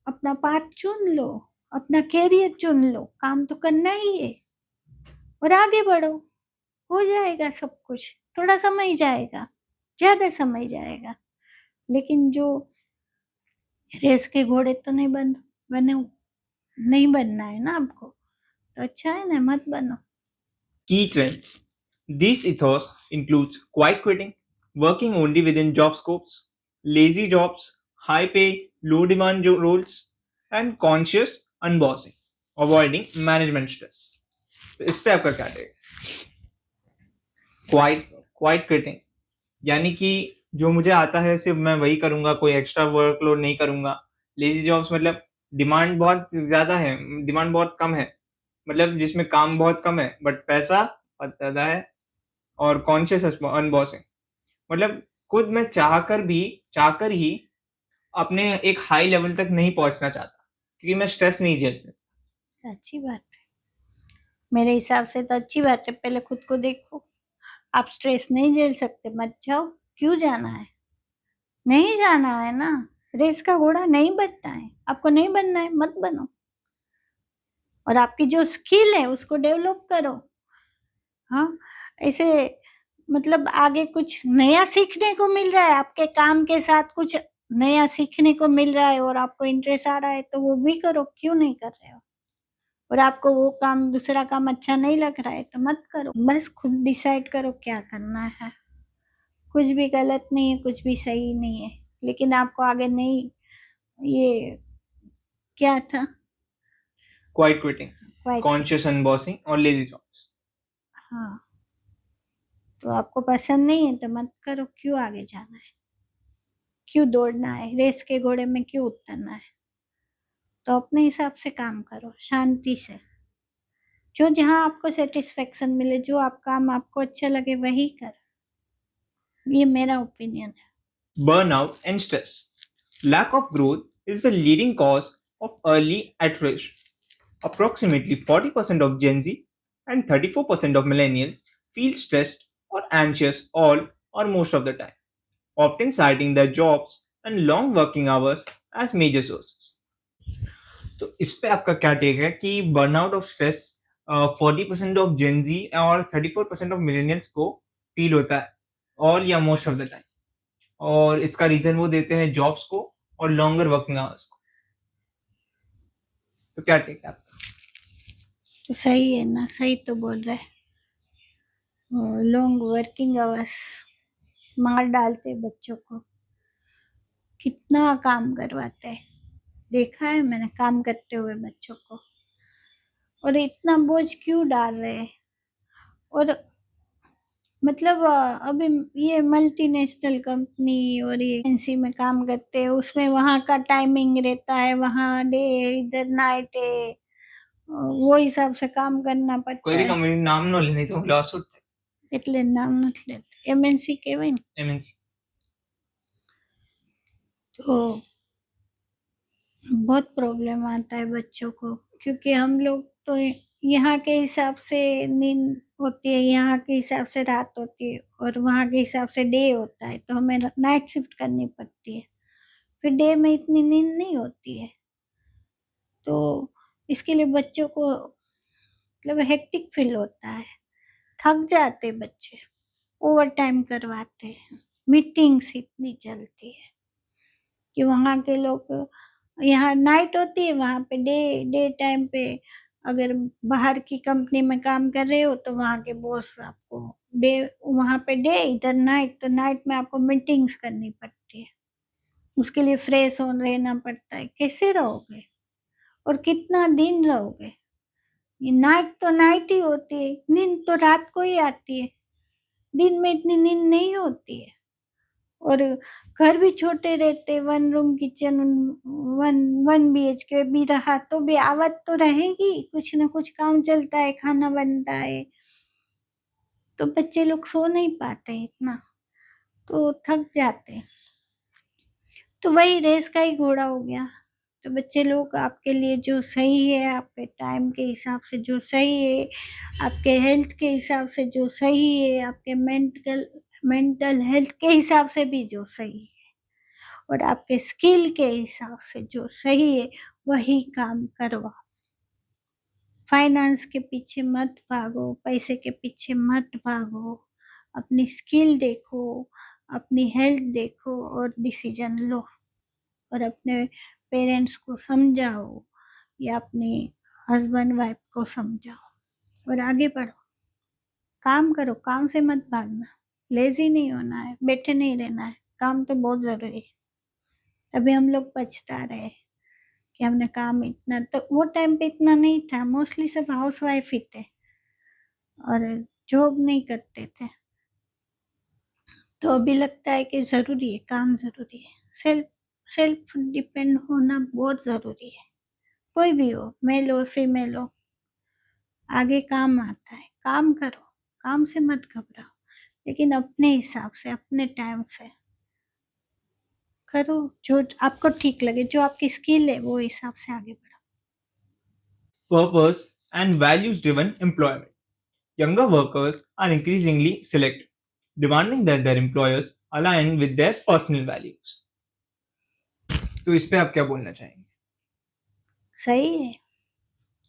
अपना पाथ चुन लो, अपना कैरियर चुन लो, काम तो करना ही है, और आगे बढ़ो, हो जाएगा सब कुछ। थोड़ा समय जाएगा, ज्यादा समय जाएगा, लेकिन जो रेस के घोड़े तो नहीं बने नहीं बनना है ना आपको, तो अच्छा है ना, मत बनो। Key trends. This ethos includes quiet quitting, working only within job scopes, lazy jobs, high pay, low demand roles, and conscious unbossing, avoiding management stress. तो इस पे आपका क्या टेक? क्वाइट क्विटिंग यानी कि जो मुझे आता है सिर्फ मैं वही करूंगा, कोई एक्स्ट्रा वर्कलोड नहीं करूंगा। लेजी जॉब्स मतलब डिमांड बहुत ज्यादा है, डिमांड बहुत कम है, मतलब जिसमें काम बहुत कम है बट पैसा बहुत ज्यादा है। और कॉन्शियस अनबॉसिंग मतलब खुद मैं चाहकर ही अपने एक हाई लेवल तक नहीं पहुंचना चाहता, क्योंकि मैं स्ट्रेस नहीं झेल सकता। अच्छी बात है, मेरे हिसाब से तो अच्छी बात है। पहले खुद को देखो, आप स्ट्रेस नहीं झेल सकते, मत जाओ, क्यों जाना है? नहीं जाना है ना, रेस का घोड़ा नहीं बनना है, आपको नहीं बनना है, मत बनो। और आपकी जो स्किल है उसको डेवलप करो। हाँ, ऐसे मतलब आगे कुछ नया सीखने को मिल रहा है, आपके काम के साथ कुछ नया सीखने को मिल रहा है और आपको इंटरेस्ट आ रहा है तो वो भी करो, क्यों नहीं कर रहे हो? और आपको वो काम, दूसरा काम अच्छा नहीं लग रहा है तो मत करो। बस खुद डिसाइड करो क्या करना है। कुछ भी गलत नहीं है, कुछ भी सही नहीं है, लेकिन आपको आगे नहीं, ये क्या था, Quiet quitting, quite, conscious unbossing और lazy jobs. हाँ, तो आपको पसंद नहीं है तो मत करो। क्यों आगे जाना है, क्यों दौड़ना है, रेस के घोड़े में क्यों उतरना है? तो अपने हिसाब से काम करो, शांति से, जो जहाँ आपको सेटिस्फेक्शन मिले, जो आप काम आपको अच्छा लगे वही करो। ये मेरा ओपिनियन है। Burnout and stress. Lack of growth is the leading cause of early attrition. Approximately 40% of Gen Z and 34% of millennials feel stressed or anxious all or most of the time, often citing their jobs and long working hours as major sources. तो इस पे आपका क्या take है कि burnout of stress 40% of Gen Z और 34% of millennials को feel होता है ऑल या मोस्ट ऑफ द टाइम, और इसका रीजन वो देते हैं जॉब्स को और लॉन्गर वर्किंग आवर्स को। तो क्या टेक है आपका? तो सही है ना, सही तो बोल रहे हैं। लॉन्ग वर्किंग आवर्स मार डालते बच्चों को, कितना काम करवाते हैं, देखा है मैंने काम करते हुए बच्चों को। और इतना बोझ क्यों डाल रहे हैं? और मतलब अभी ये मल्टीनेशनल कंपनी और ये एजेंसी में काम करते हैं, उसमें वहाँ का टाइमिंग रहता है, वहाँ डे इधर नाइट है, वो हिसाब से काम करना कोई पड़ता भी है। कंपनी नाम नो लेनी तो लॉसूट એટલે નામ નથી લેતા, MNC કહેવાય ને। एमएनसी। तो बहुत प्रॉब्लम आता है बच्चों को, क्योंकि हम लोग तो यहाँ के हिसाब से नींद होती है, यहाँ के हिसाब से रात होती है, और वहाँ के हिसाब से डे होता है, तो हमें नाइट शिफ्ट करनी पड़ती है। फिर डे में इतनी नींद नहीं होती है, तो इसके लिए बच्चों को मतलब हेक्टिक फील होता है, थक जाते बच्चे, ओवर टाइम करवाते हैं, मीटिंग्स इतनी चलती है कि वहाँ के लोग, यहाँ नाइट होती है, वहाँ पे डे, डे टाइम पे अगर बाहर की कंपनी में काम कर रहे हो तो वहाँ के बॉस आपको डे, वहाँ पे डे इधर नाइट, तो नाइट में आपको मीटिंग्स करनी पड़ती है, उसके लिए फ्रेश हो रहना पड़ता है। कैसे रहोगे और कितना दिन रहोगे? ये नाइट तो नाइट ही होती है, नींद तो रात को ही आती है, दिन में इतनी नींद नहीं होती है। और घर भी छोटे रहते, 1 रूम किचन, 1 BHK भी रहा तो भी आवत तो रहेगी, कुछ ना कुछ काम चलता है, खाना बनता है, तो बच्चे लोग सो नहीं पाते इतना, तो थक जाते हैं। तो वही रेस का ही घोड़ा हो गया। तो बच्चे लोग, आपके लिए जो सही है, आपके टाइम के हिसाब से जो सही है, आपके हेल्थ के हिसाब से जो सही है, आपके मेंटल हेल्थ के हिसाब से भी जो सही है, और आपके स्किल के हिसाब से जो सही है, वही काम करवाओ। फाइनेंस के पीछे मत भागो, पैसे के पीछे मत भागो, अपनी स्किल देखो, अपनी हेल्थ देखो और डिसीजन लो, और अपने पेरेंट्स को समझाओ या अपने हस्बैंड वाइफ को समझाओ और आगे बढ़ो। काम करो, काम से मत भागना, लेजी नहीं होना है, बैठे नहीं रहना है, काम तो बहुत ज़रूरी है। अभी हम लोग पछता रहे कि हमने काम इतना, तो वो टाइम पे इतना नहीं था, मोस्टली सब हाउस वाइफ ही थे और जॉब नहीं करते थे, तो अभी लगता है कि ज़रूरी है, काम ज़रूरी है, सेल्फ डिपेंड होना बहुत ज़रूरी है। कोई भी हो, मेल हो फीमेल हो, आगे काम आता है, काम करो, काम से मत घबराओ, लेकिन अपने हिसाब से, अपने टाइम से करो, जो आपको ठीक लगे, जो आपकी स्किल है वो हिसाब से आगे बढ़ो। Purpose and values driven employment. Younger workers are increasingly selective, demanding that their employers align with their personal values. तो इस पे आप क्या बोलना चाहेंगे? सही है।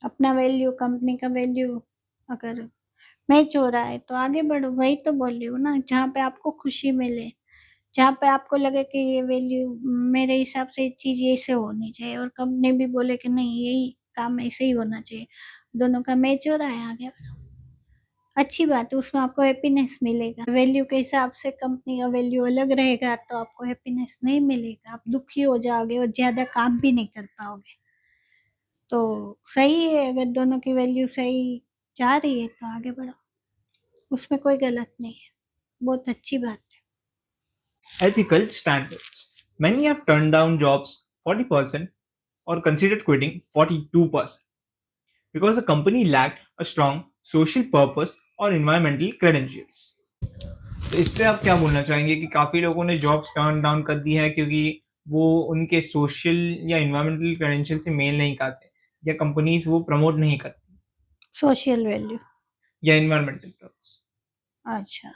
अपना वैल्यू, कंपनी का वैल्यू अगर मैच हो रहा है तो आगे बढ़ो। वही तो बोल रही हूँ ना, जहाँ पे आपको खुशी मिले, जहाँ पे आपको लगे कि ये वैल्यू मेरे हिसाब से चीज ऐसे होनी चाहिए, और कंपनी भी बोले कि नहीं यही काम ऐसे ही होना चाहिए, दोनों का मैच हो रहा है, आगे बढ़ो। अच्छी बात है, उसमें आपको हैप्पीनेस मिलेगा। वैल्यू के हिसाब से कंपनी का वैल्यू अलग रहेगा तो आपको हैप्पीनेस नहीं मिलेगा, आप दुखी हो जाओगे और ज्यादा काम भी नहीं कर पाओगे। तो सही है, अगर दोनों की वैल्यू सही जा रही है तो आगे बढ़ो, उसमें कोई गलत नहीं है, बहुत अच्छी बात है। Ethical standards. Many have turned down jobs 40% or considered quitting 42% because the company lacked a strong social purpose or environmental credentials. तो इस पे आप क्या बोलना चाहेंगे कि काफी लोगों ने जॉब्स टर्न डाउन कर दी है क्योंकि वो उनके सोशल या इन्वायरमेंटल क्रेडेंशियल से मेल नहीं खाते, या कंपनीज वो प्रमोट नहीं करती, सोशल वैल्यू, या इन्वायरमेंटल पर्पस। अच्छा,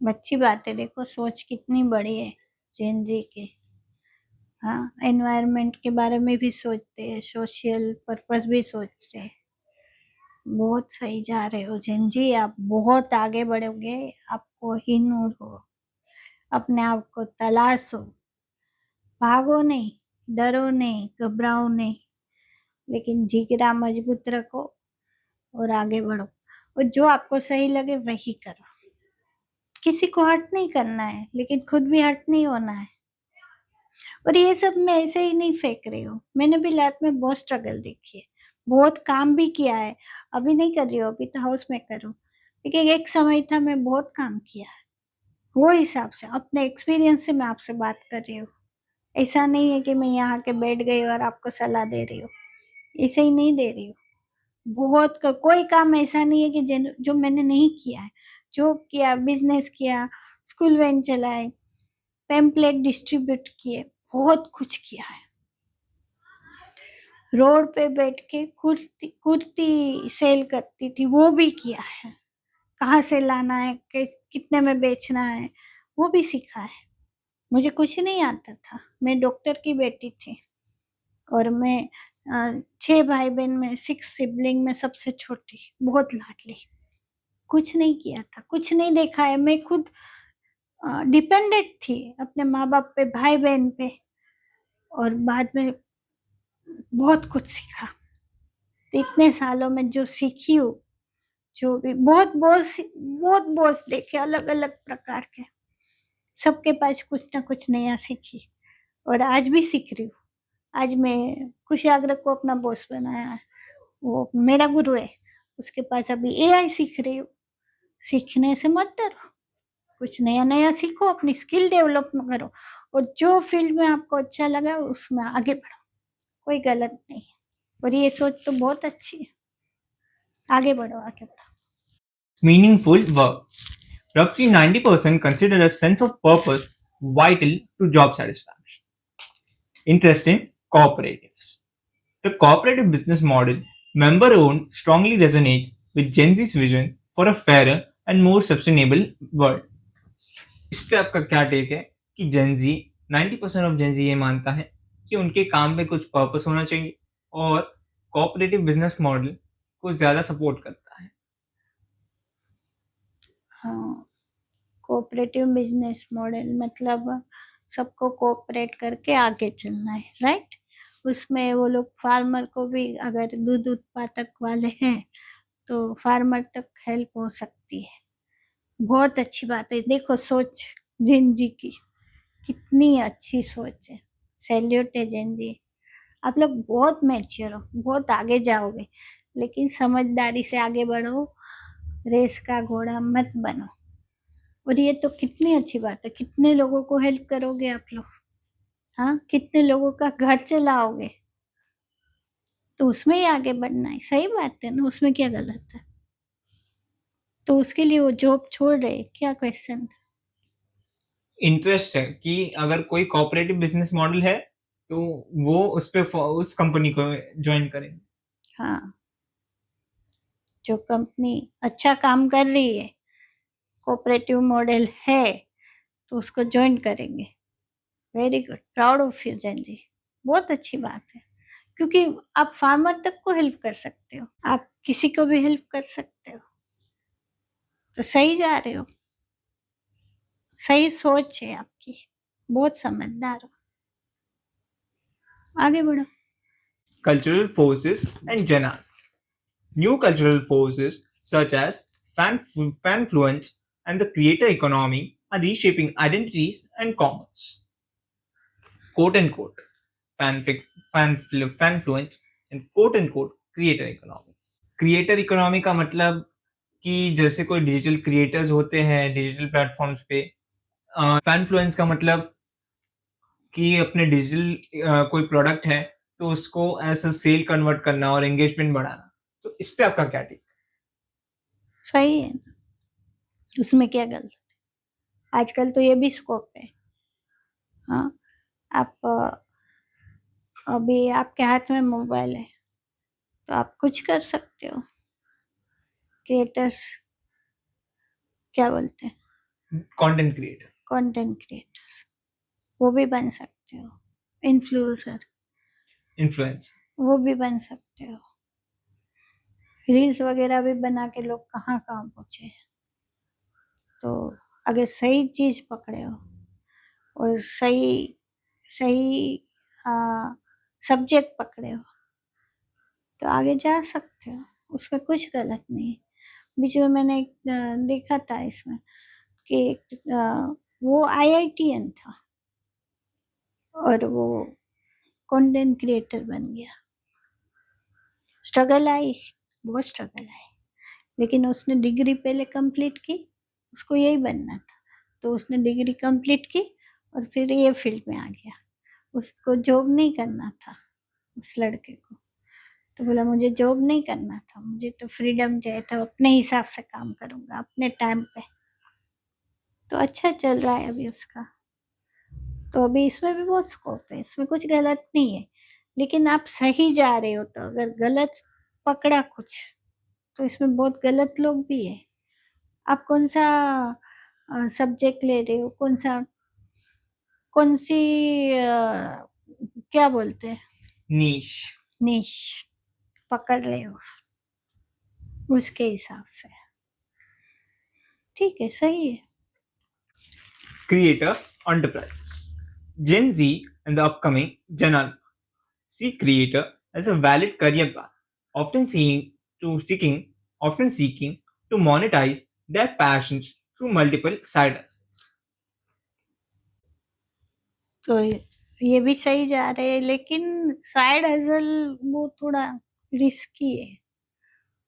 अच्छी बात है। देखो सोच कितनी बड़ी है जेन जी की। हाँ, एनवायरनमेंट के बारे में भी सोचते हैं, सोशल पर्पस भी सोचते हैं। बहुत सही जा रहे हो जेन जी, आप बहुत आगे बढ़ोगे। आपको ही नूर हो, अपने आप को तलाशो, भागो नहीं, डरो नहीं, घबराओ नहीं, लेकिन जिगरा मजबूत रखो और आगे बढ़ो, और जो आपको सही लगे वही करो। किसी को हर्ट नहीं करना है, लेकिन खुद भी हर्ट नहीं होना है। और ये सब मैं ऐसे ही नहीं फेंक रही हूँ, मैंने भी लाइफ में बहुत स्ट्रगल देखी है, बहुत काम भी किया है। अभी नहीं कर रही हूँ, अभी तो हाउस मेकर हूँ, लेकिन एक समय था मैं बहुत काम किया है। वो हिसाब से अपने एक्सपीरियंस से मैं आपसे बात कर रही हूँ। ऐसा नहीं है कि मैं यहाँ के बैठ गई और आपको सलाह दे रही हूँ, ऐसे ही नहीं दे रही हूँ। कोई काम ऐसा नहीं है कि जो मैंने नहीं किया है। जॉब किया, बिजनेस किया, स्कूल वैन चलाए, पेम्पलेट डिस्ट्रीब्यूट किए, बहुत कुछ किया है। रोड पे बैठ के कुर्ती कुर्ती सेल करती थी, वो भी किया है। कहाँ से लाना है, कितने में बेचना है, वो भी सीखा है। मुझे कुछ नहीं आता था, मैं डॉक्टर की बेटी थी, और मैं 6 भाई बहन में 6 सिबलिंग में सबसे छोटी, बहुत लाडली। कुछ नहीं किया था, कुछ नहीं देखा है, मैं खुद डिपेंडेंट थी अपने माँ बाप पे, भाई बहन पे, और बाद में बहुत कुछ सीखा। तो इतने सालों में जो सीखी हूँ, जो भी बहुत बॉस देखे अलग अलग प्रकार के, सबके पास कुछ ना कुछ नया सीखी, और आज भी सीख रही हूँ। आज मैं कुशाग्र को अपना बॉस बनाया है, वो मेरा गुरु है, उसके पास अभी एआई सीख रही हूँ। सीखने से मत डरो, कुछ नया नया सीखो, अपनी स्किल डेवलप करो, और जो फील्ड में आपको अच्छा लगा उसमें आगे बढ़ो, कोई गलत नहीं है। और ये सोच तो बहुत अच्छी है, आगे बढ़ो, आगे बढ़ो। Meaningful work. Roughly 90% consider a sense of purpose vital to job satisfaction. Interesting, cooperatives. The cooperative business model, member owned, strongly resonates with Gen Z's vision for a fairer and more sustainable world. इस पे आपका क्या take है कि जेन जी 90% of जेन जी ये मानता है कि उनके काम में कुछ पर्पस होना चाहिए और कोऑपरेटिव बिजनेस मॉडल को ज़्यादा सपोर्ट करता है। हाँ, कोऑपरेटिव बिजनेस मॉडल मतलब सबको कोऑपरेट करके आगे चलना है, राइट। उसमें वो लोग फार्मर को भी, अगर दूध उत्पादक वाले हैं तो फार्मर तक हेल्प हो सकती है। बहुत अच्छी बात है। देखो सोच जैन जी की, कितनी अच्छी सोच है, सैल्यूट है जैन जी। आप लोग बहुत मैच्योर हो, बहुत आगे जाओगे, लेकिन समझदारी से आगे बढ़ो, रेस का घोड़ा मत बनो। और ये तो कितनी अच्छी बात है, कितने लोगों को हेल्प करोगे आप लोग, हाँ, कितने लोगों का घर चलाओगे, तो उसमें ही आगे बढ़ना है। सही बात है ना, उसमें क्या गलत है। तो उसके लिए वो जॉब छोड़ रहे, क्या क्वेश्चन था। इंटरेस्ट है कि अगर कोई कोऑपरेटिव बिजनेस मॉडल है तो वो उस पे उस कंपनी को ज्वाइन करेंगे। हाँ, जो कंपनी अच्छा काम कर रही है, कोऑपरेटिव मॉडल है, तो उसको ज्वाइन करेंगे। Very good, proud of you Jain ji, बहुत अच्छी बात है, क्योंकि आप फार्मर तक को हेल्प कर सकते हो, आप किसी को भी हेल्प कर सकते हो, तो सही जा रहे हो, सही सोच है आपकी, बहुत समझदार हो, आगे बढ़ो। Cultural forces and Gen Alpha. New cultural forces such as fanfluence and the creator economy are reshaping identities and commerce. Quote unquote, fanfluence and quote unquote creator economy. Creator economy का मतलब कि जैसे कोई डिजिटल क्रिएटर्स होते हैं digital platforms पे, फैनफ्लुएंस का मतलब कि अपने डिजिटल कोई प्रोडक्ट है तो उसको ऐसा सेल कन्वर्ट करना और एंगेजमेंट बढ़ाना। तो इस पे आपका क्या टेक? सही है ना, उसमें क्या गलत है, आजकल तो ये भी स्कोप है। हाँ, आप अभी आपके हाथ में मोबाइल है तो आप कुछ कर सकते हो, क्रिएटर्स क्या बोलते हैं, कंटेंट क्रिएटर, कंटेंट क्रिएटर्स, वो भी बन सकते हो, इन्फ्लुएंसर इन्फ्लुएंस, वो भी बन सकते हो, रील्स वगैरह भी बना के लोग कहाँ कहाँ पहुँचे हैं। तो अगर सही चीज पकड़े हो और सही सही सब्जेक्ट पकड़े हो तो आगे जा सकते हो, उसमें कुछ गलत नहीं है। बीच में मैंने एक देखा था इसमें कि वो IITN था और वो कंटेंट क्रिएटर बन गया। स्ट्रगल आई, बहुत स्ट्रगल आई, लेकिन उसने डिग्री पहले कंप्लीट की, उसको यही बनना था, तो उसने डिग्री कंप्लीट की और फिर ये फील्ड में आ गया। उसको जॉब नहीं करना था, उस लड़के को तो बोला मुझे जॉब नहीं करना था, मुझे तो फ्रीडम चाहिए था, अपने हिसाब से काम करूँगा अपने टाइम पे। तो अच्छा चल रहा है अभी उसका, तो अभी इसमें भी बहुत स्कोप है, इसमें कुछ गलत नहीं है, लेकिन आप सही जा रहे हो। तो अगर गलत पकड़ा कुछ तो इसमें बहुत गलत लोग भी है। आप कौन सा सब्जेक्ट ले रहे हो, कौन सी क्या बोलते हैं, नीश, निश पकड़ रहे हो, उसके हिसाब से ठीक है, सही है। creator enterprises. Gen Z and the upcoming Gen Alpha see creator as a valid career path, often seeking to monetize their passions through multiple side hustles. तो ये भी सही जा रहे हैं, लेकिन साइड हसल वो थोड़ा रिस्की है,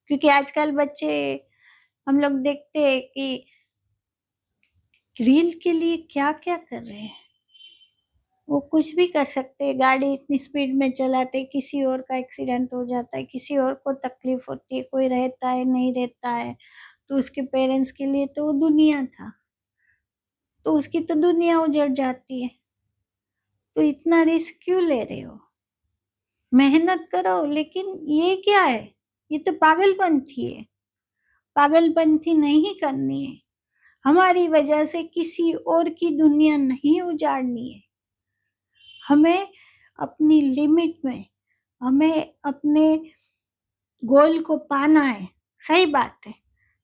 क्योंकि आजकल बच्चे हम लोग देखते हैं कि रील के लिए क्या क्या कर रहे हैं, वो कुछ भी कर सकते हैं, गाड़ी इतनी स्पीड में चलाते, किसी और का एक्सीडेंट हो जाता है, किसी और को तकलीफ होती है, कोई रहता है नहीं रहता है, तो उसके पेरेंट्स के लिए तो वो दुनिया था, तो उसकी तो दुनिया उजड़ जाती है। तो इतना रिस्क क्यों ले रहे हो, मेहनत करो, लेकिन ये क्या है, ये तो पागलपंथी है, पागलपंथी नहीं करनी है। हमारी वजह से किसी और की दुनिया नहीं उजाड़नी है, हमें अपनी लिमिट में, हमें अपने गोल को पाना है। सही बात है,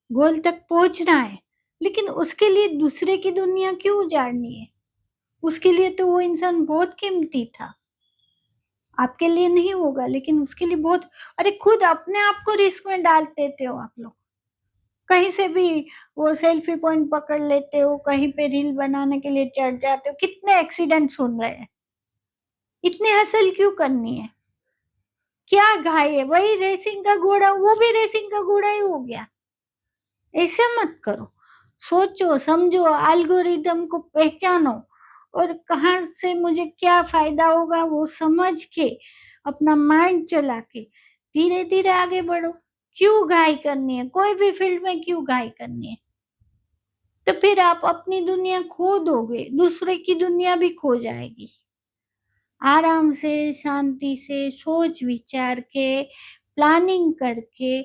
गोल तक पहुंचना है, लेकिन उसके लिए दूसरे की दुनिया क्यों उजाड़नी है, उसके लिए तो वो इंसान बहुत कीमती था, आपके लिए नहीं होगा लेकिन उसके लिए बहुत। अरे खुद अपने आप को रिस्क में डाल देते हो आप लोग, कहीं से भी वो सेल्फी पॉइंट पकड़ लेते हो, कहीं पे रील बनाने के लिए चढ़ जाते हो, कितने एक्सीडेंट सुन रहे हैं, इतनी हसल क्यों करनी है, क्या घाई है, वही रेसिंग का घोड़ा, वो भी रेसिंग का घोड़ा ही हो गया। ऐसे मत करो, सोचो समझो, एल्गोरिदम को पहचानो और कहाँ से मुझे क्या फायदा होगा वो समझ के अपना माइंड चला के धीरे धीरे आगे बढ़ो। क्यों घाई करनी है, कोई भी फील्ड में क्यों घाई करनी है, तो फिर आप अपनी दुनिया खो दोगे, दूसरे की दुनिया भी खो जाएगी। आराम से शांति से सोच विचार के प्लानिंग करके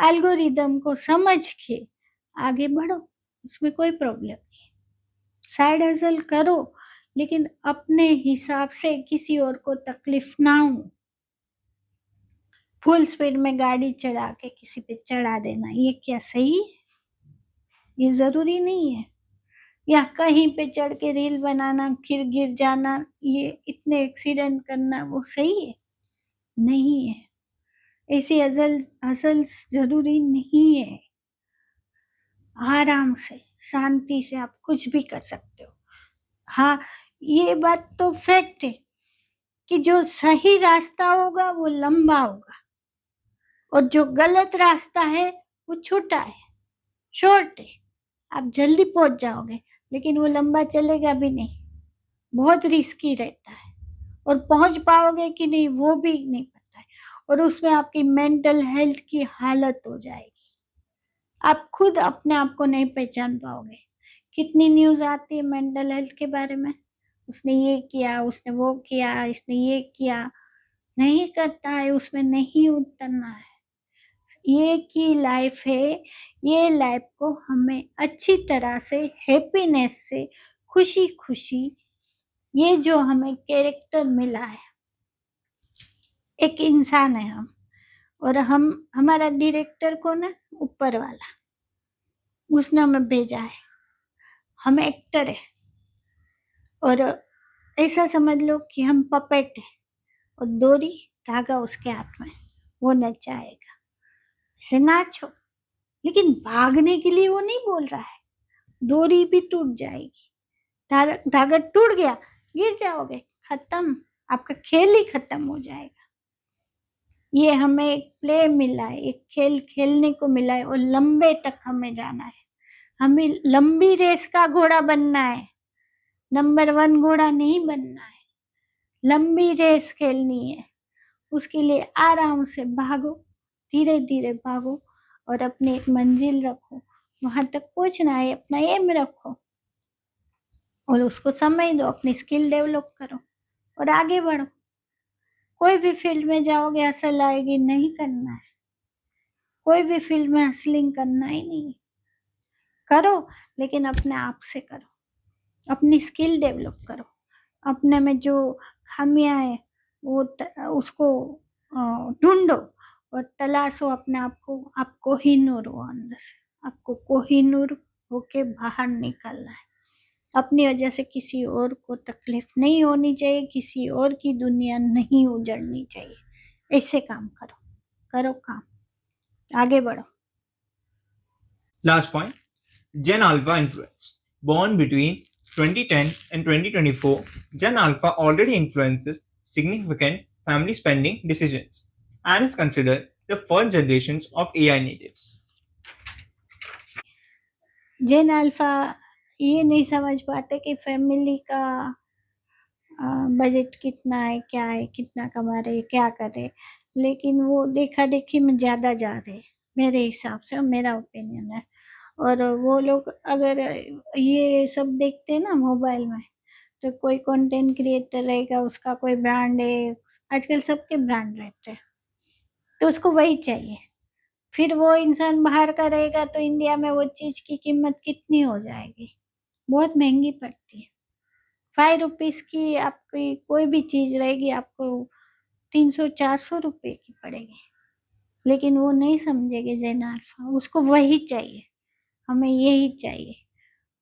एल्गोरिदम को समझ के आगे बढ़ो, उसमें कोई प्रॉब्लम नहीं। साइड हसल करो, लेकिन अपने हिसाब से, किसी और को तकलीफ ना हो। फुल स्पीड में गाड़ी चला के किसी पे चढ़ा देना, ये क्या सही है? ये जरूरी नहीं है। या कहीं पे चढ़ के रील बनाना, फिर गिर जाना, ये इतने एक्सीडेंट करना, वो सही है? नहीं है। ऐसी हसल हसल जरूरी नहीं है। आराम से, शांति से आप कुछ भी कर सकते हो। हाँ, ये बात तो फैक्ट है कि जो सही रास्ता होगा वो लंबा होगा, और जो गलत रास्ता है वो छोटा है, शॉर्ट है। आप जल्दी पहुंच जाओगे, लेकिन वो लंबा चलेगा भी नहीं, बहुत रिस्की रहता है, और पहुंच पाओगे कि नहीं वो भी नहीं पता है, और उसमें आपकी मेंटल हेल्थ की हालत हो जाएगी। आप खुद अपने आप को नहीं पहचान पाओगे। कितनी न्यूज आती है मेंटल हेल्थ के बारे में, उसने ये किया, उसने वो किया, इसने ये किया। नहीं करता है, उसमें नहीं उतरना है। ये की लाइफ है, ये लाइफ को हमें अच्छी तरह से, हैप्पीनेस से, खुशी खुशी, ये जो हमें कैरेक्टर मिला है, एक इंसान है हम, और हम, हमारा डायरेक्टर कौन है? ऊपर वाला, उसने हमें भेजा है, हम एक्टर है, और ऐसा समझ लो कि हम पपेट है, और डोरी धागा उसके हाथ में, वो नचाएगा। ऐसे नाचो, लेकिन भागने के लिए वो नहीं बोल रहा है। डोरी भी टूट जाएगी, धागा टूट गया, गिर जाओगे, खत्म, आपका खेल ही खत्म हो जाएगा। ये हमें एक प्ले मिला है, एक खेल खेलने को मिला है, और लंबे तक हमें जाना है। हमें लंबी रेस का घोड़ा बनना है, नंबर 1 घोड़ा नहीं बनना है। लंबी रेस खेलनी है, उसके लिए आराम से भागो, धीरे धीरे भागो, और अपनी एक मंजिल रखो, वहां तक पहुंचना है, अपना एम रखो, और उसको समय दो, अपनी स्किल डेवलप करो, और आगे बढ़ो। कोई भी फील्ड में जाओगे, हसल आएगी, नहीं करना है। कोई भी फील्ड में हसलिंग करना ही नहीं, करो, लेकिन अपने आप से करो, अपनी स्किल डेवलप करो, अपने में जो खामियां है वो उसको ढूंढो, और तलाशो अपने आप को। आप कोहिनूर हो अंदर से, आपको कोहिनूर होके बाहर निकलना है। अपनी वजह से किसी और को तकलीफ नहीं होनी चाहिए, किसी और की दुनिया नहीं उजड़नी चाहिए। ऐसे काम करो, करो काम, आगे बढ़ो। Last point, Gen Alpha influence. Born between 2010 and 2024, Gen Alpha already influences significant family spending decisions and is considered the first generations of AI natives. Gen alpha ये नहीं समझ पाते कि फैमिली का बजट कितना है, क्या है, कितना कमा रहे, क्या कर रहे, लेकिन वो देखा देखी में ज्यादा जा रहे, मेरे हिसाब से, और मेरा ओपिनियन है। और वो लोग अगर ये सब देखते हैं ना मोबाइल में, तो कोई कंटेंट क्रिएटर रहेगा, उसका कोई ब्रांड है, आजकल सबके ब्रांड रहते हैं, तो उसको वही चाहिए। फिर वो इंसान बाहर का रहेगा, तो इंडिया में वो चीज की कीमत कितनी हो जाएगी? बहुत महंगी पड़ती है। 5 रुपीज की आपकी कोई भी चीज रहेगी, आपको 300-400 रुपए की पड़ेगी, लेकिन वो नहीं समझेंगे जेन अल्फा, उसको वही चाहिए, हमें यही चाहिए।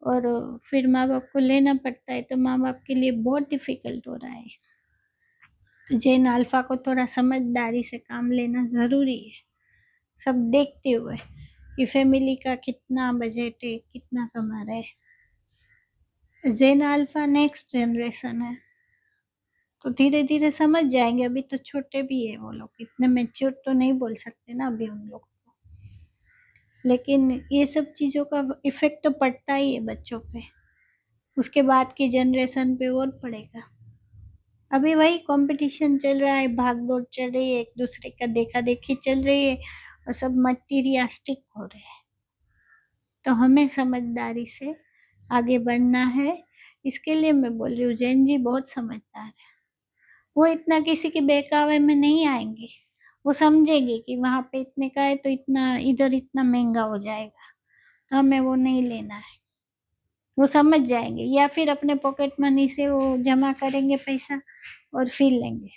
और फिर माँ बाप को लेना पड़ता है, तो माँ बाप के लिए बहुत डिफिकल्ट हो रहा है। तो जेन अल्फा को थोड़ा समझदारी से काम लेना जरूरी है, सब देखते हुए कि फैमिली का कितना बजट है, कितना कमा रहे हैं। जेन अल्फा नेक्स्ट जनरेशन है, तो धीरे धीरे समझ जाएंगे। अभी तो छोटे भी है वो लोग, इतने मैच्योर तो नहीं बोल सकते ना अभी उन लोग को, लेकिन ये सब चीज़ों का इफेक्ट तो पड़ता ही है बच्चों पे, उसके बाद की जनरेशन पे और पड़ेगा। अभी वही कंपटीशन चल रहा है, भाग दौड़ चल रही है, एक दूसरे का देखा देखी चल रही है, और सब मटीरियलिस्टिक हो रहे हैं। तो हमें समझदारी से आगे बढ़ना है। इसके लिए मैं बोल रही हूँ, जैन जी बहुत समझदार है, वो इतना किसी के बहकावे में नहीं आएंगे। वो समझेंगे कि वहां पे इतने का है, तो इतना इधर इतना महंगा हो जाएगा, तो हमें वो नहीं लेना है। वो समझ जाएंगे, या फिर अपने पॉकेट मनी से वो जमा करेंगे पैसा और फिर लेंगे।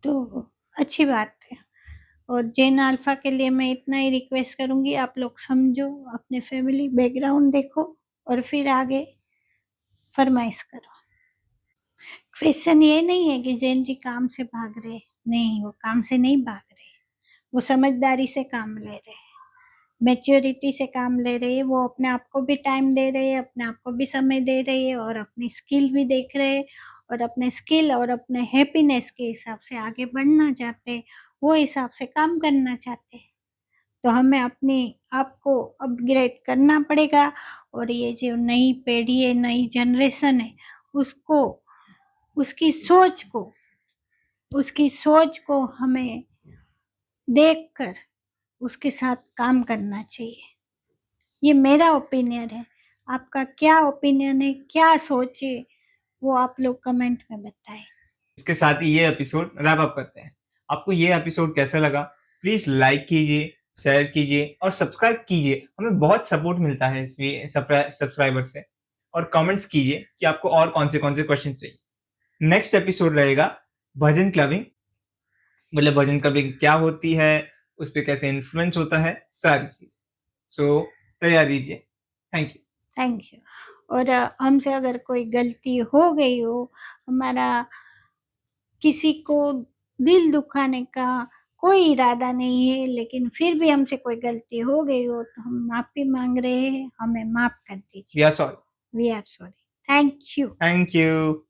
तो अच्छी बात है। और जेन अल्फा के लिए मैं इतना ही रिक्वेस्ट करूंगी, आप लोग समझो, अपने फैमिली बैकग्राउंड देखो और फिर आगे फरमाइश करो। क्वेश्चन ये नहीं है कि जैन जी काम से भाग रहे, नहीं, वो काम से नहीं भाग रहे, वो समझदारी से काम ले रहे हैं, मैच्योरिटी से काम ले रहे हैं। वो अपने आप को भी टाइम दे रहे हैं, अपने आप को भी समय दे रहे हैं और अपनी स्किल भी देख रहे हैं और अपने स्किल और अपने हैप्पीनेस के हिसाब से आगे बढ़ना चाहते हैं, वो हिसाब से काम करना चाहते हैं। तो हमें अपने आप को अपग्रेड करना पड़ेगा और ये जो नई पीढ़ी है, नई जनरेशन है, उसको उसकी सोच को हमें देखकर उसके साथ काम करना चाहिए। ये मेरा ओपिनियन है। आपका क्या ओपिनियन है, क्या सोच है, वो आप लोग कमेंट में बताएं। इसके साथ ही ये एपिसोड रैप अप करते हैं। आपको ये एपिसोड कैसा लगा प्लीज लाइक कीजिए, शेयर कीजिए और सब्सक्राइब कीजिए। हमें बहुत सपोर्ट मिलता है इस सब्सक्राइबर से। और कमेंट्स कीजिए कि आपको और कौन से क्वेश्चन चाहिए। नेक्स्ट एपिसोड रहेगा भजन क्लबिंग, मतलब भजन क्लबिंग क्या होती है, उस पर कैसे इन्फ्लुएंस होता है, सारी चीज। सो तैयार दीजिए। Thank you. Thank you. और हमसे अगर कोई गलती हो गई हो, हमारा किसी को दिल दुखाने का कोई इरादा नहीं है, लेकिन फिर भी हमसे कोई गलती हो गई हो तो हम माफी मांग रहे हैं, हमें माफ कर दीजिए। We are sorry. We are sorry. Thank you. Thank you.